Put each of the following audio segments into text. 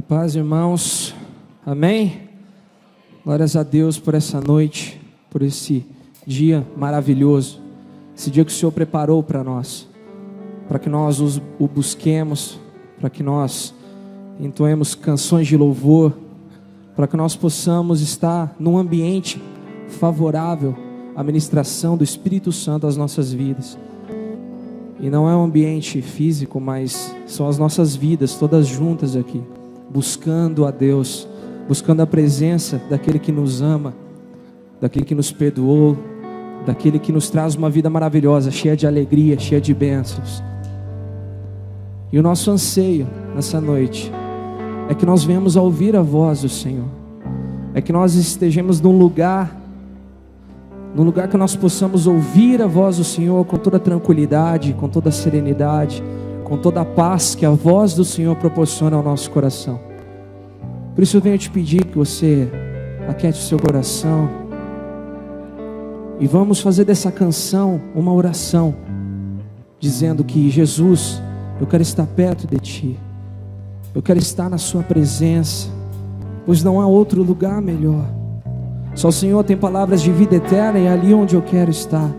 Paz, irmãos, amém? Glórias a Deus por essa noite, por esse dia maravilhoso, esse dia que o Senhor preparou para nós, para que nós o busquemos, para que nós entoemos canções de louvor, para que nós possamos estar num ambiente favorável à ministração do Espírito Santo às nossas vidas. E não é um ambiente físico, mas são as nossas vidas todas juntas aqui, buscando a Deus, buscando a presença daquele que nos ama, daquele que nos perdoou, daquele que nos traz uma vida maravilhosa, cheia de alegria, cheia de bênçãos. E o nosso anseio nessa noite é que nós venhamos a ouvir a voz do Senhor, é que nós estejamos num lugar que nós possamos ouvir a voz do Senhor com toda tranquilidade, com toda serenidade, com toda a paz que a voz do Senhor proporciona ao nosso coração. Por isso eu venho te pedir que você aquiete o seu coração e vamos fazer dessa canção uma oração, dizendo que Jesus, eu quero estar perto de Ti, eu quero estar na Sua presença, pois não há outro lugar melhor. Só o Senhor tem palavras de vida eterna e é ali onde eu quero estar.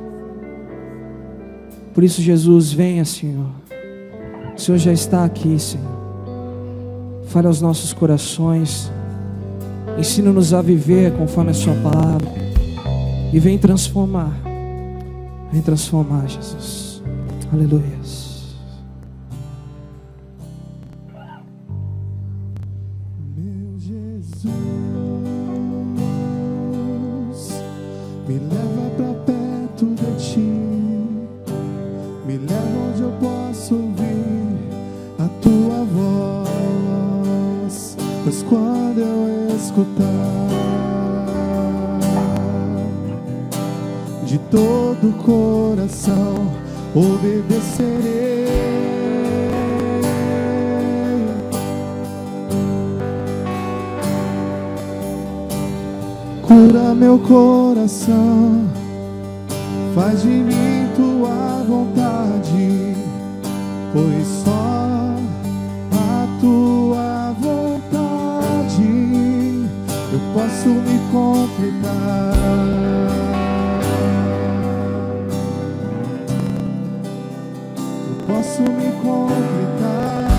Por isso, Jesus, venha, Senhor. O Senhor já está aqui, Senhor. Fale aos nossos corações, ensina-nos a viver conforme a Sua palavra e vem transformar, Jesus. Aleluia. Meu Jesus, me leva pra perto de Ti, me leva onde eu posso ouvir a Tua voz, pois quando eu escutar, de todo o coração obedecerei. Cura meu coração, faz de mim Tua vontade, pois só a Tua vontade eu posso me completar. Eu posso me completar.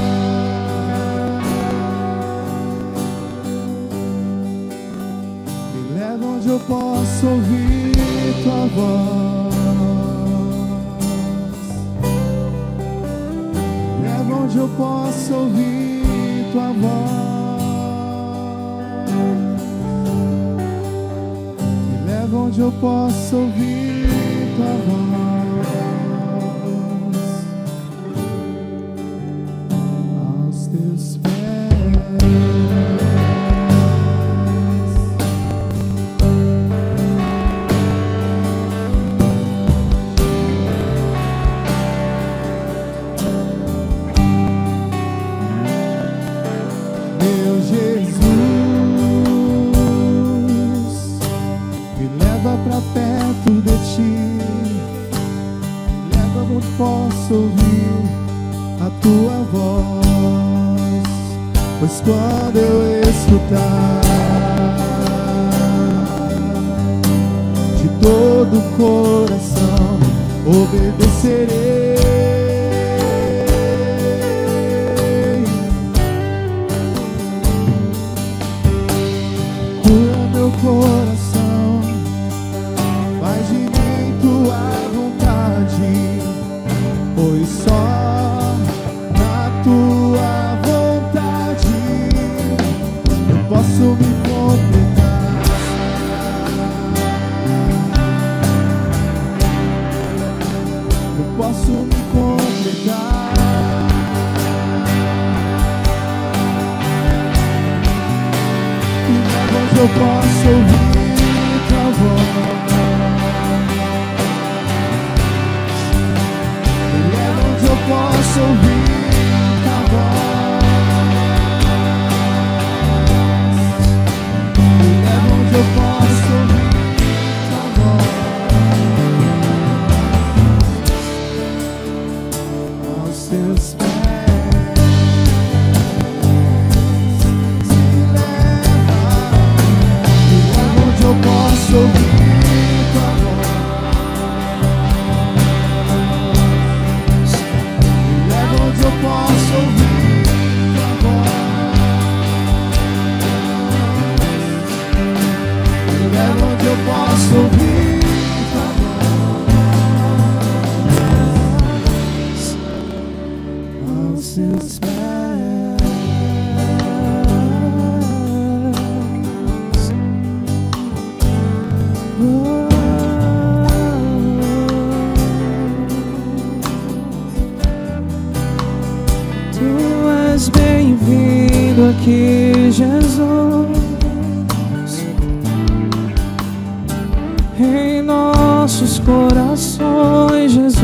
Me leva onde eu posso ouvir Tua voz. Me leva onde eu posso ouvir Tua voz. Me leva onde eu posso ouvir Tua voz. Aos Teus pés. Meu Jesus, me leva pra perto de Ti, me leva onde posso ouvir a Tua voz, pois quando eu escutar, de todo o coração obedecerei. Cura meu coração, faz de mim Tua vontade, pois só na Tua vontade eu posso me completar. Eu posso me completar. Eu posso ouvir Tua voz. Me leva onde eu posso ouvir Tua voz. Me leva onde eu posso ouvir Tua voz. Aos Teus pés. posso ouvir tua voz aos seus pés. Tu és bem-vindo aqui, Jesus, em nossos corações, Jesus.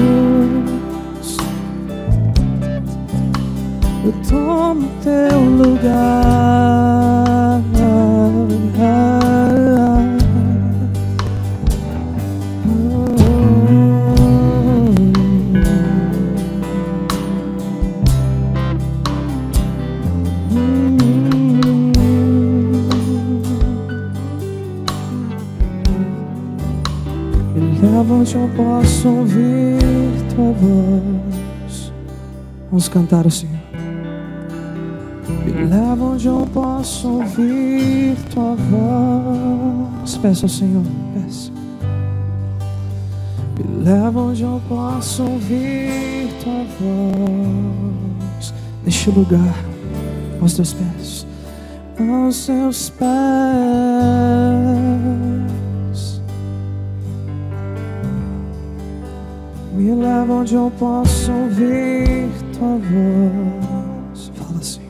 Eu tomo teu lugar. Leva onde eu posso ouvir tua voz. Vamos cantar assim. Me leva onde eu posso ouvir tua voz. Peça ao Senhor, peça. Me leva onde eu posso ouvir tua voz. Neste lugar, aos teus pés, aos teus pés. Me leva onde eu posso ouvir tua voz. Fala assim.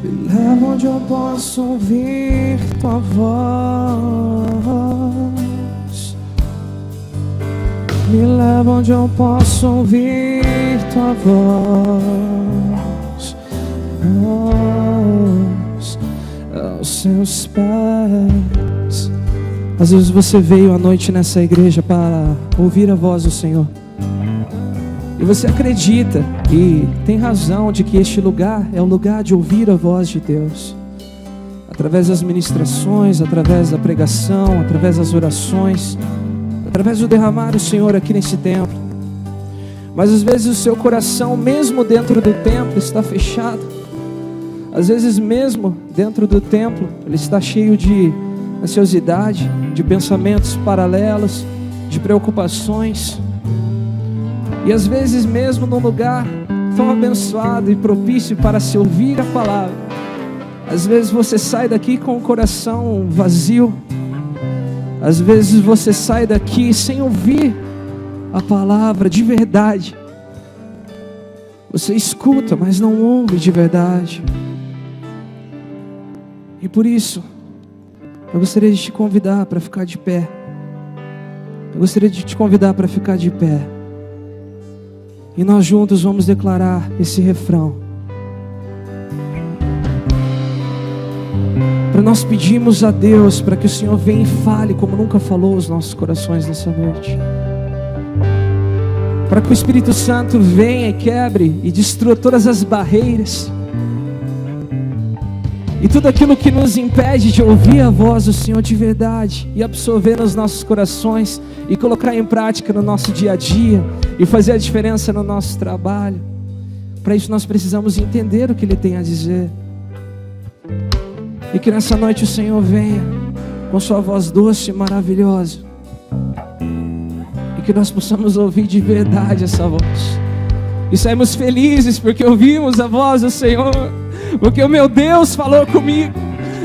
Me leva onde eu posso ouvir tua voz. Me leva onde eu posso ouvir tua voz. Aos seus pés. Às vezes você veio à noite nessa igreja para ouvir a voz do Senhor. E você acredita e tem razão de que este lugar é o lugar de ouvir a voz de Deus. Através das ministrações, através da pregação, através das orações, através do derramar do Senhor aqui nesse templo. Mas às vezes o seu coração, mesmo dentro do templo, está fechado. Às vezes mesmo dentro do templo, ele está cheio de ansiosidade, de pensamentos paralelos, de preocupações. E às vezes mesmo num lugar tão abençoado e propício para se ouvir a palavra, às vezes você sai daqui com o coração vazio. Às vezes você sai daqui sem ouvir a palavra de verdade. Você escuta, mas não ouve de verdade. E por isso eu gostaria de te convidar para ficar de pé. Eu gostaria de te convidar para ficar de pé. E nós juntos vamos declarar esse refrão. Para nós pedirmos a Deus para que o Senhor venha e fale como nunca falou aos nossos corações nessa noite. Para que o Espírito Santo venha e quebre e destrua todas as barreiras. E tudo aquilo que nos impede de ouvir a voz do Senhor de verdade e absorver nos nossos corações e colocar em prática no nosso dia a dia e fazer a diferença no nosso trabalho. Para isso nós precisamos entender o que Ele tem a dizer. E que nessa noite o Senhor venha com sua voz doce e maravilhosa. E que nós possamos ouvir de verdade essa voz. E saímos felizes porque ouvimos a voz do Senhor. Porque o meu Deus falou comigo.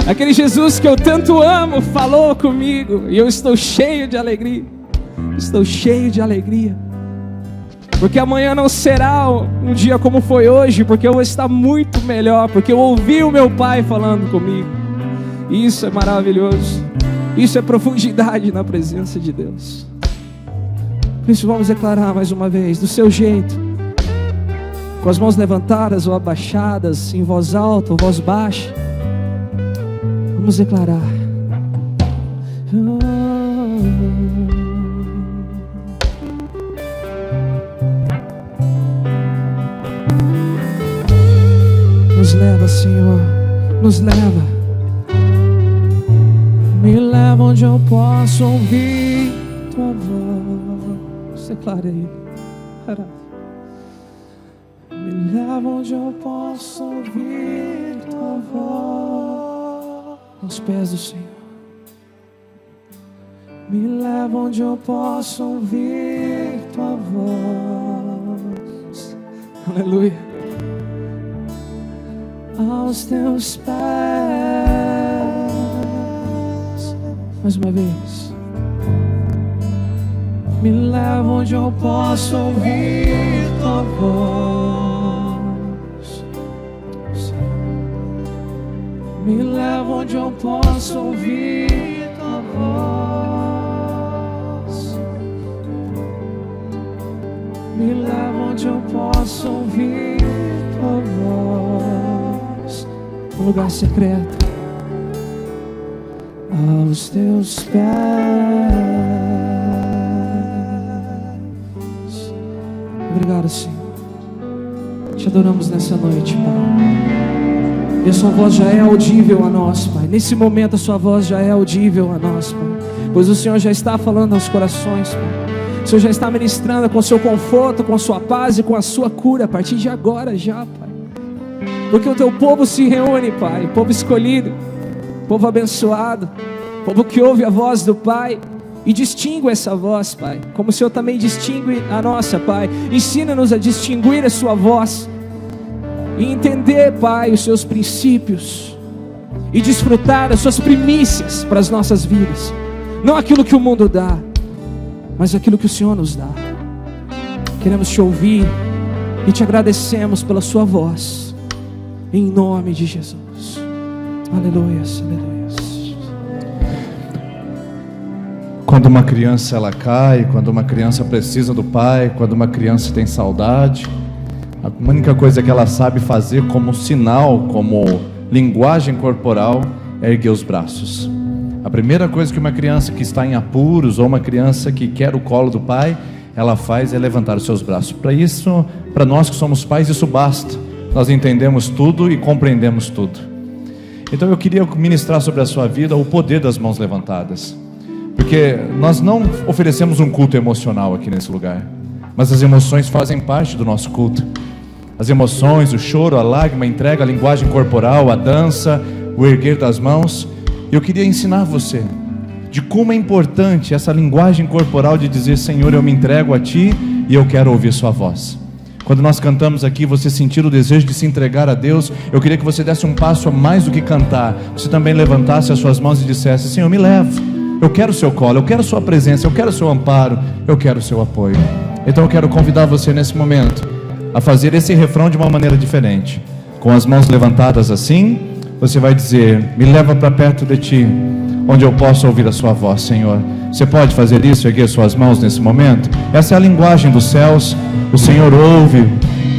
Aquele Jesus que eu tanto amo falou comigo. E eu estou cheio de alegria. Estou cheio de alegria. Porque amanhã não será um dia como foi hoje. Porque eu vou estar muito melhor. Porque eu ouvi o meu Pai falando comigo. Isso é maravilhoso. Isso é profundidade na presença de Deus. Por isso vamos declarar mais uma vez, do seu jeito. Com as mãos levantadas ou abaixadas, em voz alta ou voz baixa. Vamos declarar. Nos leva, Senhor, nos leva. Me leva onde eu posso ouvir tua voz. Declara aí. Me leva onde eu posso ouvir tua voz. Aos pés do Senhor. leva onde eu posso ouvir tua voz. Aleluia. Aos teus pés. Mais uma vez. Me leva onde eu posso ouvir tua voz. Me leva onde eu posso ouvir tua voz. Me leva onde eu posso ouvir tua voz. Um lugar secreto. Aos teus pés. Obrigado, Senhor. Te adoramos nessa noite, Pai. E a sua voz já é audível a nós, Pai. Nesse momento a sua voz já é audível a nós, Pai. Pois o Senhor já está falando aos corações, Pai. O Senhor já está ministrando com o seu conforto, com a sua paz e com a sua cura a partir de agora já, Pai. Porque o teu povo se reúne, Pai. Povo escolhido, povo abençoado, povo que ouve a voz do Pai e distingue essa voz, Pai, como o Senhor também distingue a nossa, Pai. Ensina-nos a distinguir a sua voz e entender, Pai, os seus princípios e desfrutar das suas primícias para as nossas vidas. Não aquilo que o mundo dá, mas aquilo que o Senhor nos dá. Queremos te ouvir e te agradecemos pela sua voz, em nome de Jesus. Aleluia, aleluia. Quando uma criança ela cai, quando uma criança precisa do pai, quando uma criança tem saudade, a única coisa que ela sabe fazer como sinal, como linguagem corporal, é erguer os braços. A primeira coisa que uma criança que está em apuros, ou uma criança que quer o colo do pai, ela faz é levantar os seus braços. Para isso, para nós que somos pais, isso basta. Nós entendemos tudo e compreendemos tudo. Então eu queria ministrar sobre a sua vida o poder das mãos levantadas. Porque nós não oferecemos um culto emocional aqui nesse lugar, mas as emoções fazem parte do nosso culto. As emoções, o choro, a lágrima, a entrega, a linguagem corporal, a dança, o erguer das mãos. Eu queria ensinar você de como é importante essa linguagem corporal de dizer: Senhor, eu me entrego a Ti e eu quero ouvir Sua voz. Quando nós cantamos aqui, você sentir o desejo de se entregar a Deus, eu queria que você desse um passo a mais do que cantar. Você também levantasse as suas mãos e dissesse: Senhor, me leva. Eu quero o seu colo, eu quero sua presença, eu quero o seu amparo, eu quero o seu apoio. Então eu quero convidar você nesse momento a fazer esse refrão de uma maneira diferente. Com as mãos levantadas assim, você vai dizer: me leva para perto de Ti, onde eu possa ouvir a sua voz, Senhor. Você pode fazer isso, erguer suas mãos nesse momento? Essa é a linguagem dos céus. O Senhor ouve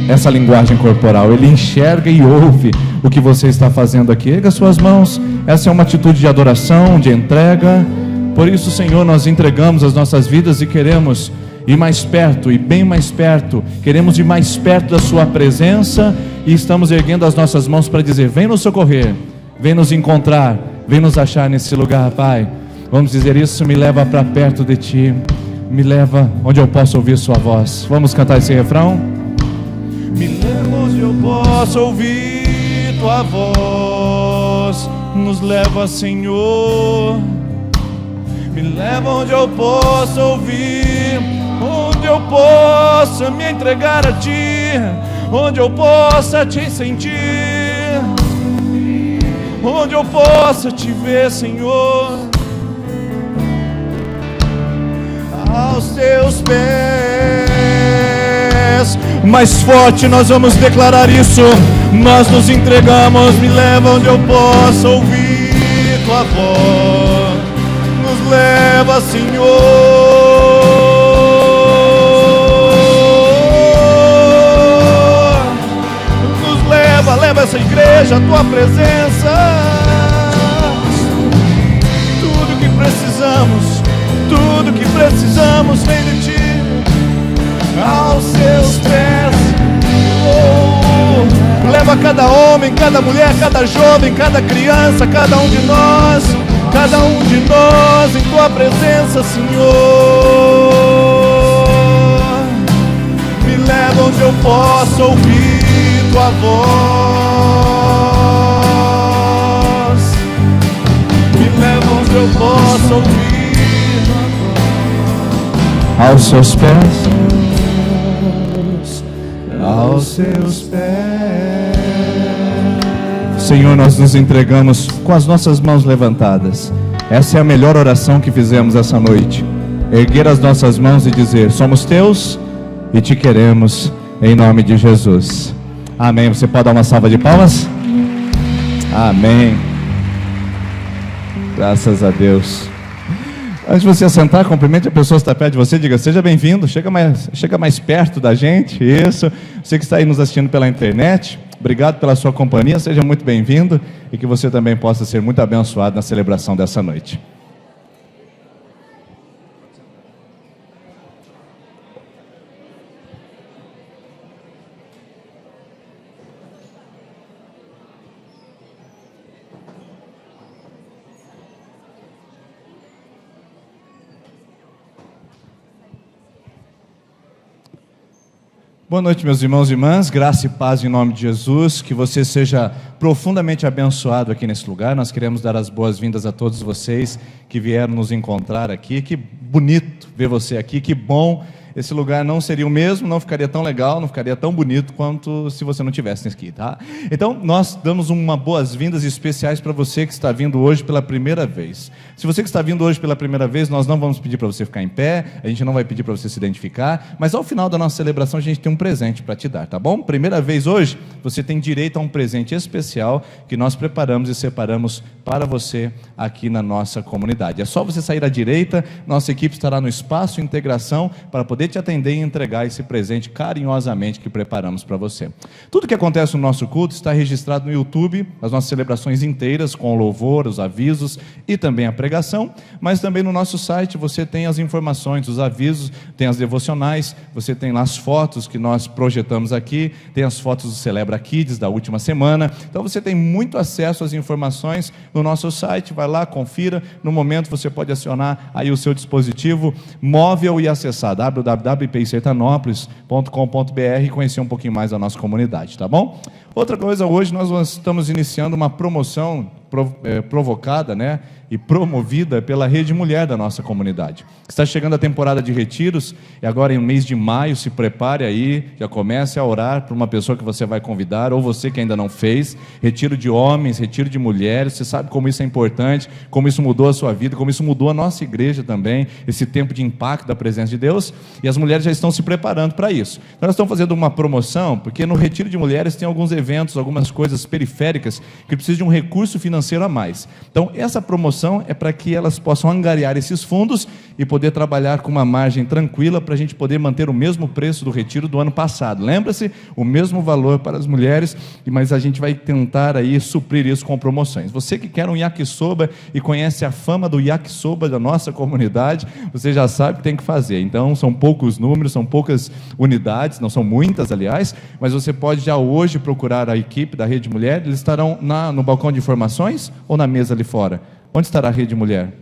essa linguagem corporal, Ele enxerga e ouve o que você está fazendo aqui. Erga suas mãos. Essa é uma atitude de adoração, de entrega. Por isso, Senhor, nós entregamos as nossas vidas e queremos ir mais perto, e bem mais perto. Queremos ir mais perto da Sua presença e estamos erguendo as nossas mãos para dizer: vem nos socorrer, vem nos encontrar, vem nos achar nesse lugar, Pai. Vamos dizer isso: me leva para perto de Ti, me leva onde eu posso ouvir Sua voz. Vamos cantar esse refrão? Me leva onde eu posso ouvir Tua voz, nos leva, Senhor. Me leva onde eu possa ouvir, onde eu possa me entregar a Ti, onde eu possa Te sentir, onde eu possa Te ver, Senhor. Aos Teus pés. Mais forte nós vamos declarar isso. Nós nos entregamos. Me leva onde eu possa ouvir Tua voz. Nos leva, Senhor. Nos leva, leva essa igreja à Tua presença. Tudo que precisamos, tudo que precisamos vem de Ti. Aos Seus pés. Leva cada homem, cada mulher, cada jovem, cada criança, cada um de nós em Tua presença, Senhor. Me leva onde eu possa ouvir Tua voz. Me leva onde eu possa ouvir. seus pés, aos seus pés. Senhor, nós nos entregamos com as nossas mãos levantadas. Essa é a melhor oração que fizemos essa noite. Erguer as nossas mãos e dizer: somos teus e te queremos, em nome de Jesus. Amém. Você pode dar uma salva de palmas? Amém. Graças a Deus. Antes de você sentar, cumprimente a pessoa que está perto de você, diga: seja bem-vindo, chega mais perto da gente. Isso. Você que está aí nos assistindo pela internet, obrigado pela sua companhia, seja muito bem-vindo e que você também possa ser muito abençoado na celebração dessa noite. Boa noite, meus irmãos e irmãs, graça e paz em nome de Jesus, que você seja profundamente abençoado aqui nesse lugar. Nós queremos dar as boas-vindas a todos vocês que vieram nos encontrar aqui. Que bonito ver você aqui, que bom. Esse lugar não seria o mesmo, não ficaria tão legal, não ficaria tão bonito quanto se você não tivesse aqui, tá? Então, nós damos uma boas-vindas especiais para você que está vindo hoje pela primeira vez. Se você que está vindo hoje pela primeira vez, nós não vamos pedir para você ficar em pé, a gente não vai pedir para você se identificar, mas ao final da nossa celebração a gente tem um presente para te dar, tá bom? Primeira vez hoje, você tem direito a um presente especial que nós preparamos e separamos para você aqui na nossa comunidade. É só você sair à direita, nossa equipe estará no espaço integração para poder te atender e entregar esse presente carinhosamente que preparamos para você. Tudo que acontece no nosso culto está registrado no YouTube, as nossas celebrações inteiras com o louvor, os avisos e também a pregação, mas também no nosso site você tem as informações, os avisos, tem as devocionais, você tem lá as fotos que nós projetamos aqui, tem as fotos do Celebra Kids da última semana, então você tem muito acesso às informações no nosso site, vai lá, confira, no momento você pode acionar aí o seu dispositivo móvel e acessar www.ipesertanopolis.com.br e conhecer um pouquinho mais da nossa comunidade, tá bom? Outra coisa, hoje nós estamos iniciando uma promoção provocada, né, e promovida pela Rede Mulher da nossa comunidade. Está chegando a temporada de retiros, e agora em mês de maio, se prepare aí, já comece a orar por uma pessoa que você vai convidar, ou você que ainda não fez, retiro de homens, retiro de mulheres, você sabe como isso é importante, como isso mudou a sua vida, como isso mudou a nossa igreja também, esse tempo de impacto da presença de Deus, e as mulheres já estão se preparando para isso. Então nós estamos fazendo uma promoção, porque no retiro de mulheres tem alguns eventos, algumas coisas periféricas, que precisam de um recurso financeiro a mais. Então essa promoção é para que elas possam angariar esses fundos e poder trabalhar com uma margem tranquila para a gente poder manter o mesmo preço do retiro do ano passado. Lembra-se? O mesmo valor para as mulheres, mas a gente vai tentar aí suprir isso com promoções. Você que quer um yakisoba e conhece a fama do yakisoba da nossa comunidade, você já sabe o que tem que fazer. Então são poucos números, são poucas unidades, não são muitas aliás, mas você pode já hoje procurar a equipe da Rede Mulher. Eles estarão no balcão de informações ou na mesa ali fora? Onde estará a Rede Mulher?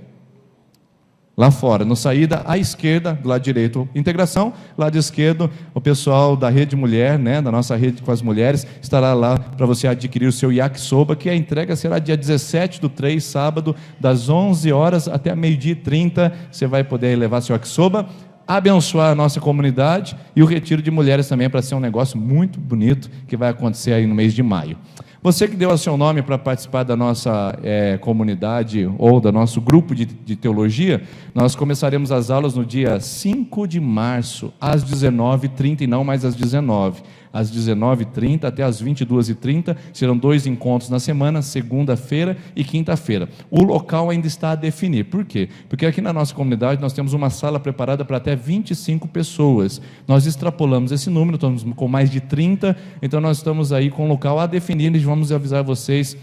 Lá fora, no saída à esquerda, do lado direito, integração, lado esquerdo, o pessoal da Rede Mulher, né, da nossa rede com as mulheres, estará lá para você adquirir o seu yakisoba, que a entrega será dia 17/3, sábado, das 11 horas até meio-dia e 30, você vai poder levar seu yakisoba, abençoar a nossa comunidade, e o retiro de mulheres também, para ser um negócio muito bonito, que vai acontecer aí no mês de maio. Você que deu o seu nome para participar da nossa comunidade ou do nosso grupo de teologia, nós começaremos as aulas no dia 5 de março, às 19h30 e não mais às 19h. Às 19h30 até às 22h30, serão 2 encontros na semana, segunda-feira e quinta-feira. O local ainda está a definir. Por quê? Porque aqui na nossa comunidade nós temos uma sala preparada para até 25 pessoas. Nós extrapolamos esse número, estamos com mais de 30, então nós estamos aí com o local a definir e vamos avisar vocês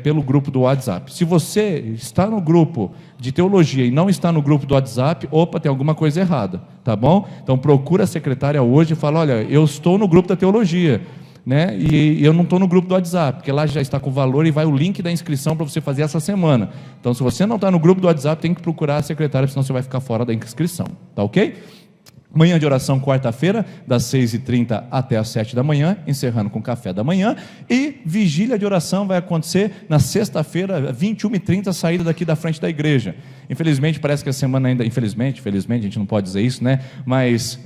pelo grupo do WhatsApp. Se você está no grupo de teologia e não está no grupo do WhatsApp, opa, tem alguma coisa errada, tá bom? Então procura a secretária hoje e fala: olha, eu estou no grupo da teologia, né? E eu não estou no grupo do WhatsApp, porque lá já está com o valor e vai o link da inscrição para você fazer essa semana. Então se você não está no grupo do WhatsApp, tem que procurar a secretária, senão você vai ficar fora da inscrição, tá ok? Manhã de oração, quarta-feira, das 6h30 até as 7 da manhã, encerrando com café da manhã. E vigília de oração vai acontecer na sexta-feira, 21h30, saída daqui da frente da igreja. Infelizmente, parece que a semana ainda... Infelizmente, felizmente, a gente não pode dizer isso, né? Mas,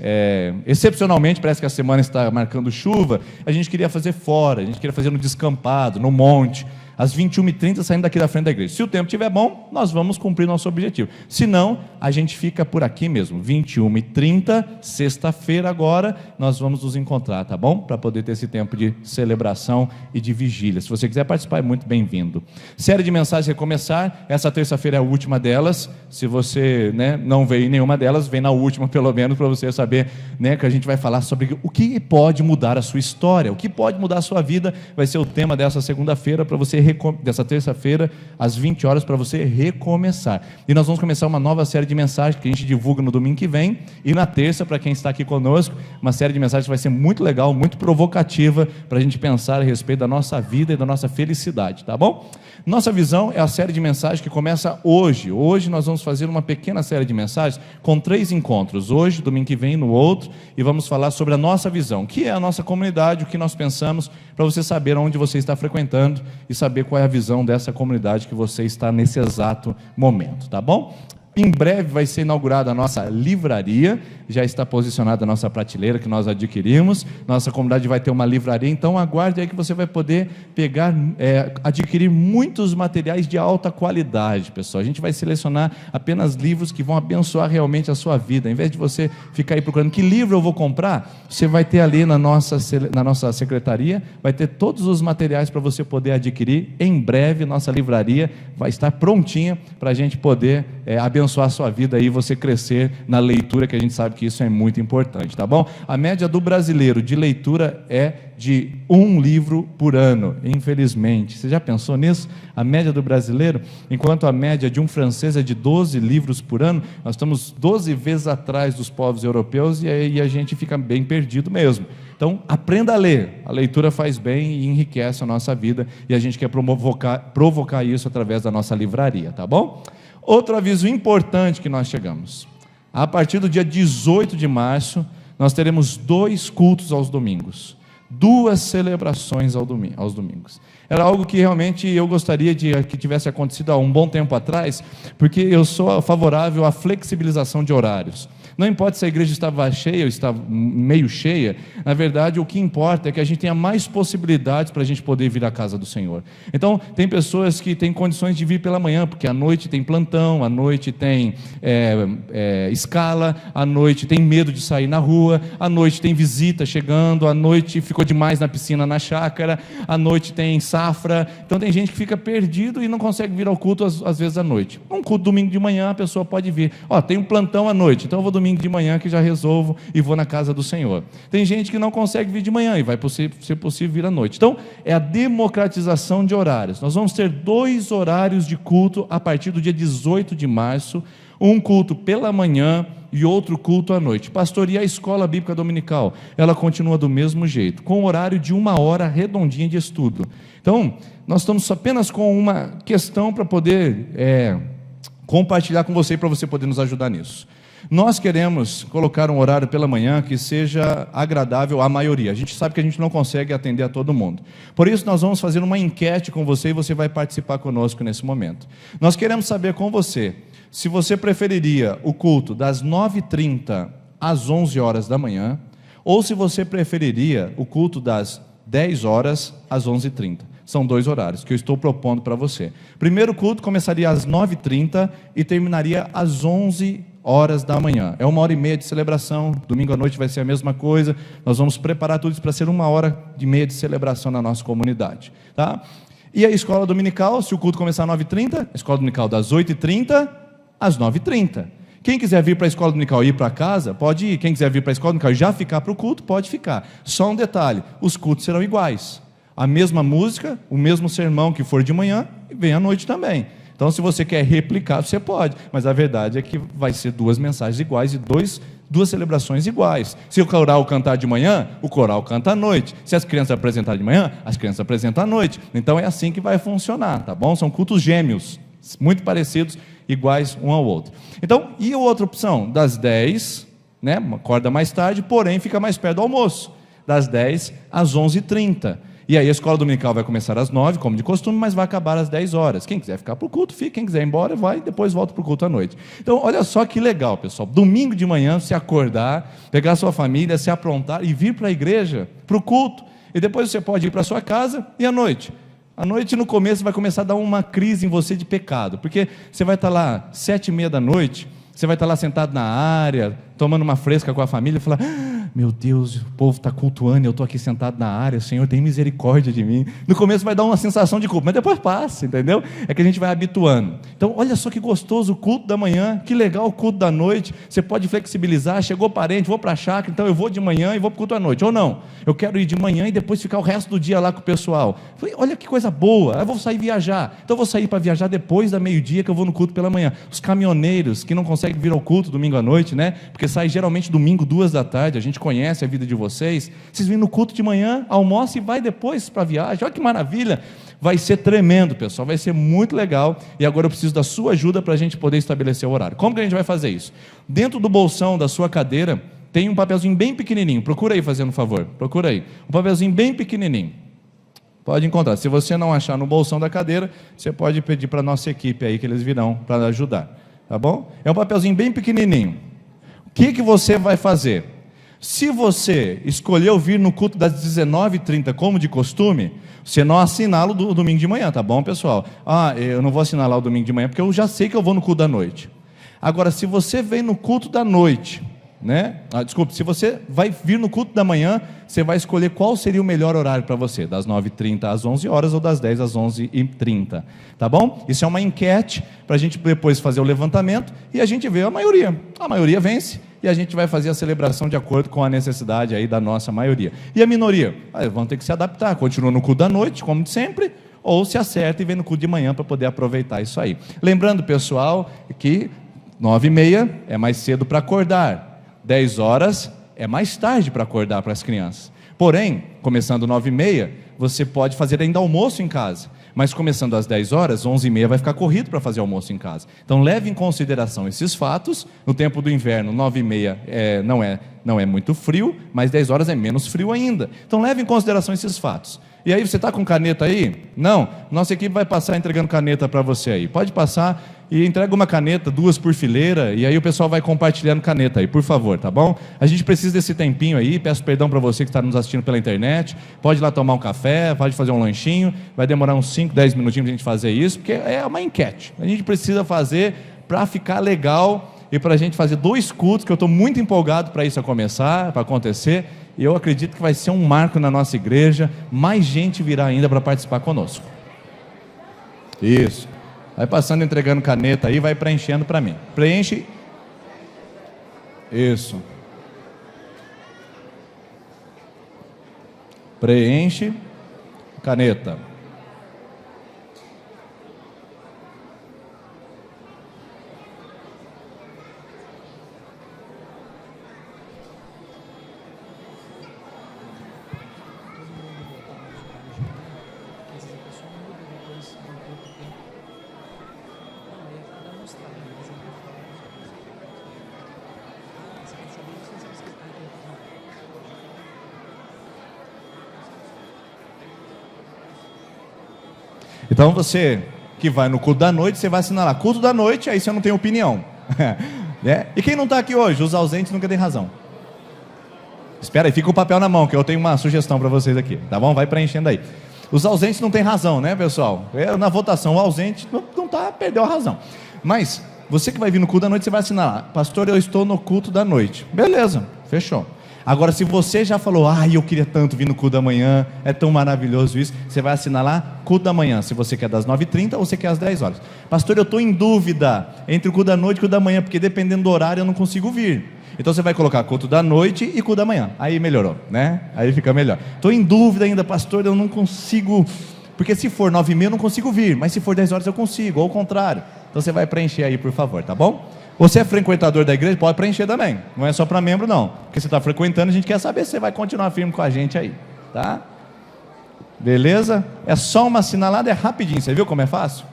excepcionalmente, parece que a semana está marcando chuva. A gente queria fazer fora, a gente queria fazer no descampado, no monte, às 21h30, saindo daqui da frente da igreja. Se o tempo estiver bom, nós vamos cumprir nosso objetivo. Se não, a gente fica por aqui mesmo. 21h30, sexta-feira agora, nós vamos nos encontrar, tá bom? Para poder ter esse tempo de celebração e de vigília. Se você quiser participar, é muito bem-vindo. Série de mensagens vai começar. Essa terça-feira é a última delas. Se você, né, não veio em nenhuma delas, vem na última pelo menos, para você saber, né, que a gente vai falar sobre o que pode mudar a sua história, o que pode mudar a sua vida. Vai ser o tema dessa segunda-feira, para você dessa terça-feira, às 20 horas, para você recomeçar. E nós vamos começar uma nova série de mensagens que a gente divulga no domingo que vem, e na terça, para quem está aqui conosco, uma série de mensagens que vai ser muito legal, muito provocativa, para a gente pensar a respeito da nossa vida e da nossa felicidade, tá bom? Nossa visão é a série de mensagens que começa hoje. Hoje nós vamos fazer uma pequena série de mensagens com 3 encontros, hoje, domingo que vem, no outro, e vamos falar sobre a nossa visão, que é a nossa comunidade, o que nós pensamos, para você saber onde você está frequentando e saber qual é a visão dessa comunidade que você está nesse exato momento, tá bom? Em breve vai ser inaugurada a nossa livraria, já está posicionada a nossa prateleira que nós adquirimos, nossa comunidade vai ter uma livraria, então aguarde aí que você vai poder pegar, adquirir muitos materiais de alta qualidade, pessoal. A gente vai selecionar apenas livros que vão abençoar realmente a sua vida. Em vez de você ficar aí procurando que livro eu vou comprar, você vai ter ali na nossa secretaria, vai ter todos os materiais para você poder adquirir. Em breve nossa livraria vai estar prontinha para a gente poder abençoar a sua vida e você crescer na leitura, que a gente sabe que isso é muito importante, tá bom? A média do brasileiro de leitura é de 1 livro por ano, infelizmente. Você já pensou nisso? A média do brasileiro, enquanto a média de um francês é de 12 livros por ano, nós estamos 12 vezes atrás dos povos europeus, e aí a gente fica bem perdido mesmo. Então, aprenda a ler. A leitura faz bem e enriquece a nossa vida, e a gente quer provocar isso através da nossa livraria, tá bom? Outro aviso importante que nós chegamos: a partir do dia 18 de março, nós teremos 2 cultos aos domingos, 2 celebrações aos domingos. Era algo que realmente eu gostaria que tivesse acontecido há um bom tempo atrás, porque eu sou favorável à flexibilização de horários. Não importa se a igreja estava cheia ou estava meio cheia, na verdade o que importa é que a gente tenha mais possibilidades para a gente poder vir à casa do Senhor. Então, tem pessoas que têm condições de vir pela manhã, porque à noite tem plantão, à noite tem escala, à noite tem medo de sair na rua, à noite tem visita chegando, à noite ficou demais na piscina na chácara, à noite tem safra. Então tem gente que fica perdido e não consegue vir ao culto às vezes à noite. Um culto domingo de manhã a pessoa pode vir. Tem um plantão à noite, então eu vou domingo de manhã que já resolvo e vou na casa do Senhor. Tem gente que não consegue vir de manhã e vai ser possível vir à noite. Então é a democratização de horários. Nós vamos ter 2 horários de culto a partir do dia 18 de março, um culto pela manhã e outro culto à noite. Pastor, e a escola bíblica dominical? Ela continua do mesmo jeito, com horário de 1 hora redondinha de estudo. Então, nós estamos apenas com uma questão para poder compartilhar com você, para você poder nos ajudar nisso. Nós queremos colocar um horário pela manhã que seja agradável à maioria. A gente sabe que a gente não consegue atender a todo mundo. Por isso nós vamos fazer uma enquete com você e você vai participar conosco nesse momento. Nós queremos saber com você se você preferiria o culto das 9h30 às 11 horas da manhã, ou se você preferiria o culto das 10 horas às 11h30. São 2 horários que eu estou propondo para você. Primeiro culto começaria às 9h30 e terminaria às 11 horas da manhã. É 1h30 de celebração. Domingo à noite vai ser a mesma coisa. Nós vamos preparar tudo isso para ser 1h30 de celebração na nossa comunidade, tá? E a escola dominical, se o culto começar às 9h30, a escola dominical das 8h30 às 9h30. Quem quiser vir para a escola dominical e ir para casa, pode ir. Quem quiser vir para a escola dominical e já ficar para o culto, pode ficar. Só um detalhe: os cultos serão iguais. A mesma música, o mesmo sermão que for de manhã, e vem à noite também. Então, se você quer replicar, você pode, mas a verdade é que vai ser 2 mensagens iguais e 2 celebrações iguais. Se o coral cantar de manhã, o coral canta à noite. Se as crianças apresentarem de manhã, as crianças apresentam à noite. Então é assim que vai funcionar, tá bom? São cultos gêmeos, muito parecidos, iguais um ao outro. Então, e a outra opção? Das 10, acorda mais tarde, porém fica mais perto do almoço, das 10 às 11h30. E aí a escola dominical vai começar às 9, como de costume, mas vai acabar às 10 horas. Quem quiser ficar para o culto, fica. Quem quiser ir embora, vai e depois volta para o culto à noite. Então, olha só que legal, pessoal. Domingo de manhã, se acordar, pegar a sua família, se aprontar e vir para a igreja, para o culto. E depois você pode ir para a sua casa e à noite. À noite, no começo, vai começar a dar uma crise em você de pecado. Porque você vai estar lá 7h30 da noite, você vai estar lá sentado na área, tomando uma fresca com a família e falar: meu Deus, o povo está cultuando e eu estou aqui sentado na área, Senhor, tem misericórdia de mim. No começo vai dar uma sensação de culpa, mas depois passa, entendeu? É que a gente vai habituando. Então, olha só que gostoso o culto da manhã, que legal o culto da noite. Você pode flexibilizar, chegou parente, vou para a chácara, então eu vou de manhã e vou para o culto à noite. Ou não, eu quero ir de manhã e depois ficar o resto do dia lá com o pessoal. Falei, olha que coisa boa, eu vou sair viajar. Então eu vou sair para viajar depois da meio-dia, que eu vou no culto pela manhã. Os caminhoneiros que não conseguem vir ao culto domingo à noite, né? Porque sai geralmente domingo 2h, a gente conhece a vida de vocês vêm no culto de manhã, almoça e vai depois para a viagem. Olha que maravilha, vai ser tremendo, pessoal, vai ser muito legal. E agora eu preciso da sua ajuda para a gente poder estabelecer o horário. Como que a gente vai fazer isso? Dentro do bolsão da sua cadeira tem um papelzinho bem pequenininho, procura aí, fazendo um favor, procura aí, um papelzinho bem pequenininho, pode encontrar. Se você não achar no bolsão da cadeira, você pode pedir para a nossa equipe aí, que eles virão para ajudar, tá bom? É um papelzinho bem pequenininho. O que você vai fazer? Se você escolheu vir no culto das 19h30, como de costume, você não assinala o domingo de manhã, tá bom, pessoal? Eu não vou assinalar o domingo de manhã, porque eu já sei que eu vou no culto da noite. Agora, se você vem no culto da noite, né? Se você vai vir no culto da manhã, você vai escolher qual seria o melhor horário para você, das 9h30 às 11 horas ou das 10 às 11h30, tá bom? Isso é uma enquete, para a gente depois fazer o levantamento, e a gente vê a maioria vence, e a gente vai fazer a celebração de acordo com a necessidade aí da nossa maioria. E a minoria? Vão ter que se adaptar, continua no culto da noite, como de sempre, ou se acerta e vem no culto de manhã para poder aproveitar isso aí. Lembrando, pessoal, que 9h30 é mais cedo para acordar, 10 horas é mais tarde para acordar para as crianças. Porém, começando 9h30, você pode fazer ainda almoço em casa. Mas começando às 10 horas, 11h30 vai ficar corrido para fazer almoço em casa. Então leve em consideração esses fatos. No tempo do inverno, 9h30 não é muito frio, mas 10 horas é menos frio ainda. Então leve em consideração esses fatos. E aí, você está com caneta aí? Não? Nossa equipe vai passar entregando caneta para você aí. Pode passar e entrega uma caneta, 2 por fileira, e aí o pessoal vai compartilhando caneta aí, por favor, tá bom? A gente precisa desse tempinho aí, peço perdão para você que está nos assistindo pela internet, pode ir lá tomar um café, pode fazer um lanchinho, vai demorar uns 5, 10 minutinhos para a gente fazer isso, porque é uma enquete. A gente precisa fazer para ficar legal e para a gente fazer 2 cultos, que eu estou muito empolgado para isso para acontecer, e eu acredito que vai ser um marco na nossa igreja, mais gente virá ainda para participar conosco. Isso. Vai passando, entregando caneta aí, vai preenchendo para mim. Preenche. Isso. Preenche. Caneta. Então você que vai no culto da noite, você vai assinar lá, culto da noite, aí você não tem opinião. Né? E quem não está aqui hoje? Os ausentes nunca tem razão. Espera aí, fica o papel na mão, que eu tenho uma sugestão para vocês aqui, tá bom? Vai preenchendo aí. Os ausentes não têm razão, né, pessoal? Na votação, o ausente não está, perdeu a razão. Mas você que vai vir no culto da noite, você vai assinar lá, pastor, eu estou no culto da noite. Beleza, fechou. Agora, se você já falou, eu queria tanto vir no culto da manhã, é tão maravilhoso isso, você vai assinar lá, culto da manhã, se você quer das 9h30 ou você quer às 10 horas. Pastor, eu estou em dúvida entre o culto da noite e o culto da manhã, porque dependendo do horário eu não consigo vir. Então você vai colocar culto da noite e culto da manhã, aí melhorou, né? Aí fica melhor. Estou em dúvida ainda, pastor, eu não consigo, porque se for 9h30 eu não consigo vir, mas se for 10 horas eu consigo, ou ao contrário. Então você vai preencher aí, por favor, tá bom? Você é frequentador da igreja, pode preencher também. Não é só para membro não, porque você está frequentando, a gente quer saber se você vai continuar firme com a gente aí, tá? Beleza? É só uma assinalada, é rapidinho, você viu como é fácil?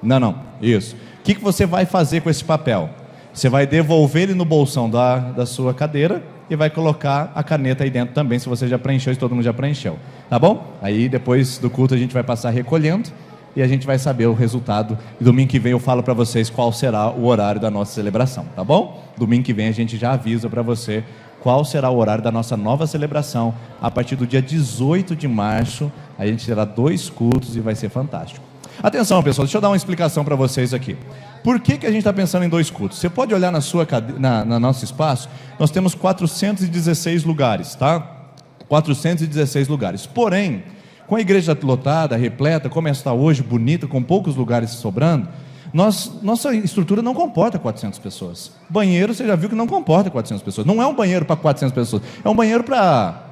Não, isso. O que você vai fazer com esse papel? Você vai devolver ele no bolsão da sua cadeira, e vai colocar a caneta aí dentro também, se você já preencheu, se todo mundo já preencheu, tá bom? Aí depois do culto a gente vai passar recolhendo e a gente vai saber o resultado, e domingo que vem eu falo para vocês qual será o horário da nossa celebração, tá bom? Domingo que vem a gente já avisa para você qual será o horário da nossa nova celebração, a partir do dia 18 de março, a gente terá 2 cultos e vai ser fantástico. Atenção, pessoal, deixa eu dar uma explicação para vocês aqui. Por que a gente está pensando em 2 cultos? Você pode olhar na nosso espaço, nós temos 416 lugares, tá? 416 lugares. Porém, com a igreja lotada, repleta, como está hoje, bonita, com poucos lugares sobrando, nossa estrutura não comporta 400 pessoas. Banheiro, você já viu que não comporta 400 pessoas. Não é um banheiro para 400 pessoas, é um banheiro para...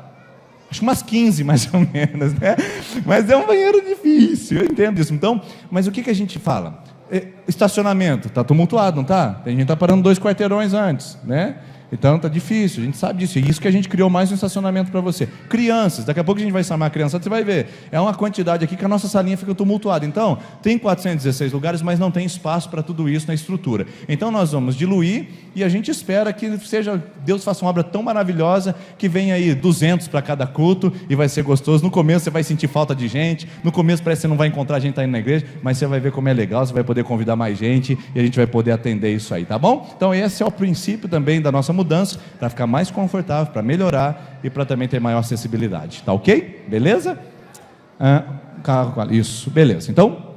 acho umas 15 mais ou menos, né? Mas é um banheiro difícil, eu entendo isso. Então, mas o que a gente fala? Estacionamento, está tumultuado, não está? Tem gente que está parando 2 quarteirões antes, né? Então está difícil, a gente sabe disso. E isso que a gente criou mais um estacionamento para você. Crianças, daqui a pouco a gente vai chamar a criança, você vai ver. É uma quantidade aqui que a nossa salinha fica tumultuada. Então, tem 416 lugares, mas não tem espaço para tudo isso na estrutura. Então nós vamos diluir e a gente espera que seja, Deus faça uma obra tão maravilhosa que venha aí 200 para cada culto e vai ser gostoso. No começo você vai sentir falta de gente, no começo parece que você não vai encontrar gente aí na igreja, mas você vai ver como é legal, você vai poder convidar mais gente e a gente vai poder atender isso aí, tá bom? Então esse é o princípio também da nossa mudança, para ficar mais confortável, para melhorar e para também ter maior acessibilidade, tá ok? Beleza? Isso, beleza. Então,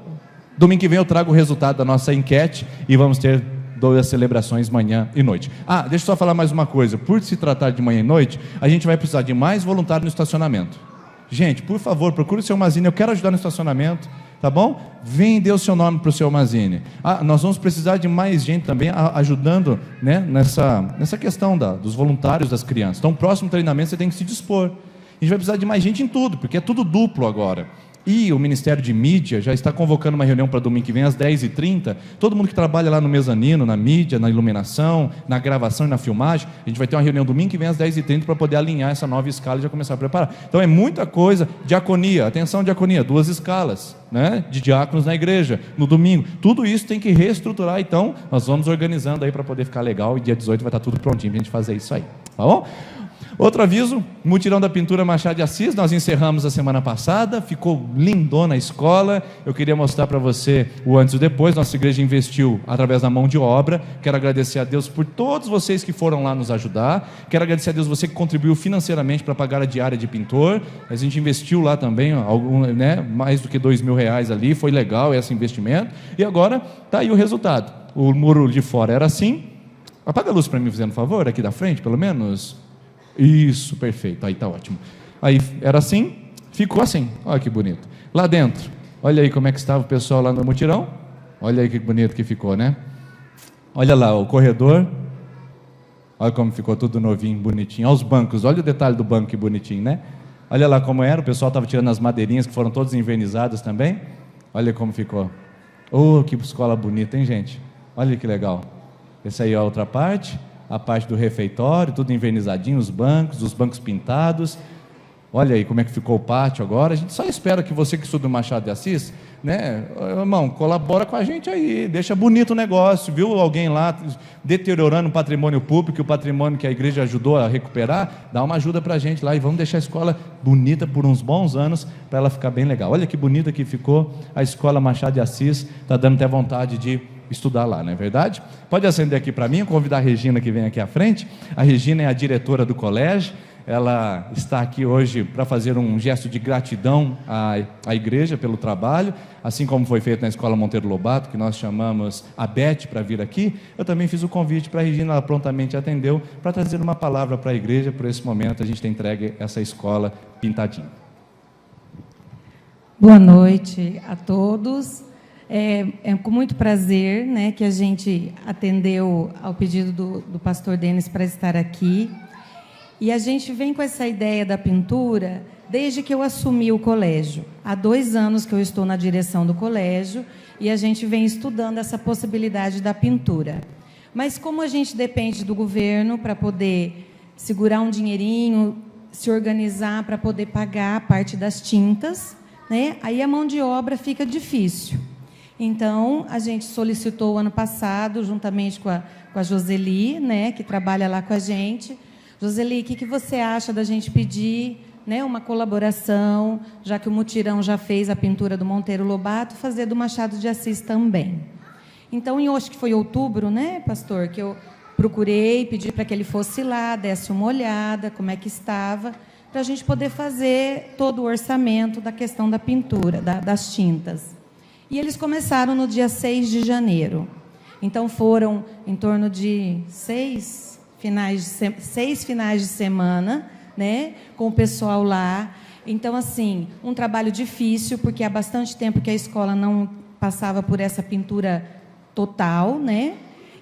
domingo que vem eu trago o resultado da nossa enquete e vamos ter 2 celebrações manhã e noite. Deixa eu só falar mais uma coisa, por se tratar de manhã e noite, a gente vai precisar de mais voluntário no estacionamento. Gente, por favor, procure o seu Mazine, eu quero ajudar no estacionamento, tá bom? Vem, dê o seu nome para o seu Mazine. Nós vamos precisar de mais gente também ajudando, né, nessa questão dos voluntários das crianças. Então, próximo treinamento você tem que se dispor. A gente vai precisar de mais gente em tudo, porque é tudo duplo agora. E o Ministério de Mídia já está convocando uma reunião para domingo que vem às 10h30. Todo mundo que trabalha lá no mezanino, na mídia, na iluminação, na gravação e na filmagem, a gente vai ter uma reunião domingo que vem às 10h30 para poder alinhar essa nova escala e já começar a preparar. Então é muita coisa. Diaconia, atenção diaconia, 2 escalas, né, de diáconos na igreja, no domingo. Tudo isso tem que reestruturar, então nós vamos organizando aí para poder ficar legal e dia 18 vai estar tudo prontinho para a gente fazer isso aí, tá bom? Outro aviso, mutirão da pintura Machado de Assis, nós encerramos a semana passada, ficou lindona a escola. Eu queria mostrar para você o antes e o depois. Nossa igreja investiu através da mão de obra. Quero agradecer a Deus por todos vocês que foram lá nos ajudar. Quero agradecer a Deus você que contribuiu financeiramente para pagar a diária de pintor. A gente investiu lá também, mais do que R$2.000 ali, foi legal esse investimento. E agora está aí o resultado. O muro de fora era assim. Apaga a luz para mim, fazendo um favor, aqui da frente, pelo menos. Isso, perfeito, aí está ótimo. Aí era assim, ficou assim, olha que bonito. Lá dentro, olha aí como é que estava o pessoal lá no mutirão. Olha aí que bonito que ficou, né? Olha lá o corredor. Olha como ficou tudo novinho, bonitinho. Olha os bancos, olha o detalhe do banco que bonitinho, né? Olha lá como era, o pessoal estava tirando as madeirinhas que foram todas envernizadas também. Olha como ficou. Oh, que escola bonita, hein, gente? Olha que legal. Essa aí é a outra parte. A parte do refeitório, tudo envernizadinho, os bancos pintados. Olha aí como é que ficou o pátio agora. A gente só espera que você que estuda o Machado de Assis, né, irmão, colabora com a gente aí, deixa bonito o negócio, viu alguém lá deteriorando o patrimônio público, o patrimônio que a igreja ajudou a recuperar, dá uma ajuda para a gente lá e vamos deixar a escola bonita por uns bons anos, para ela ficar bem legal. Olha que bonita que ficou a escola Machado de Assis, está dando até vontade de estudar lá, não é verdade? Pode acender aqui para mim, convidar a Regina que vem aqui à frente. A Regina é a diretora do colégio, ela está aqui hoje para fazer um gesto de gratidão à igreja pelo trabalho, assim como foi feito na Escola Monteiro Lobato, que nós chamamos a Beth para vir aqui. Eu também fiz o convite para a Regina, ela prontamente atendeu, para trazer uma palavra para a igreja. Por esse momento a gente tem entregue essa escola pintadinha. Boa noite a todos. É com muito prazer, né, que a gente atendeu ao pedido do pastor Denis para estar aqui. E a gente vem com essa ideia da pintura desde que eu assumi o colégio. Há 2 anos que eu estou na direção do colégio e a gente vem estudando essa possibilidade da pintura. Mas como a gente depende do governo para poder segurar um dinheirinho, se organizar para poder pagar a parte das tintas, né, aí a mão de obra fica difícil. Então, a gente solicitou ano passado, juntamente com a Joseli, né, que trabalha lá com a gente, Joseli, o que você acha da gente pedir, né, uma colaboração, já que o mutirão já fez a pintura do Monteiro Lobato, fazer do Machado de Assis também. Então, eu acho que foi outubro, né, pastor, que eu procurei, pedi para que ele fosse lá, desse uma olhada, como é que estava, para a gente poder fazer todo o orçamento da questão da pintura, das tintas. E eles começaram no dia 6 de janeiro. Então, foram em torno de 6 finais de semana, né, com o pessoal lá. Então, assim, um trabalho difícil, porque há bastante tempo que a escola não passava por essa pintura total, né?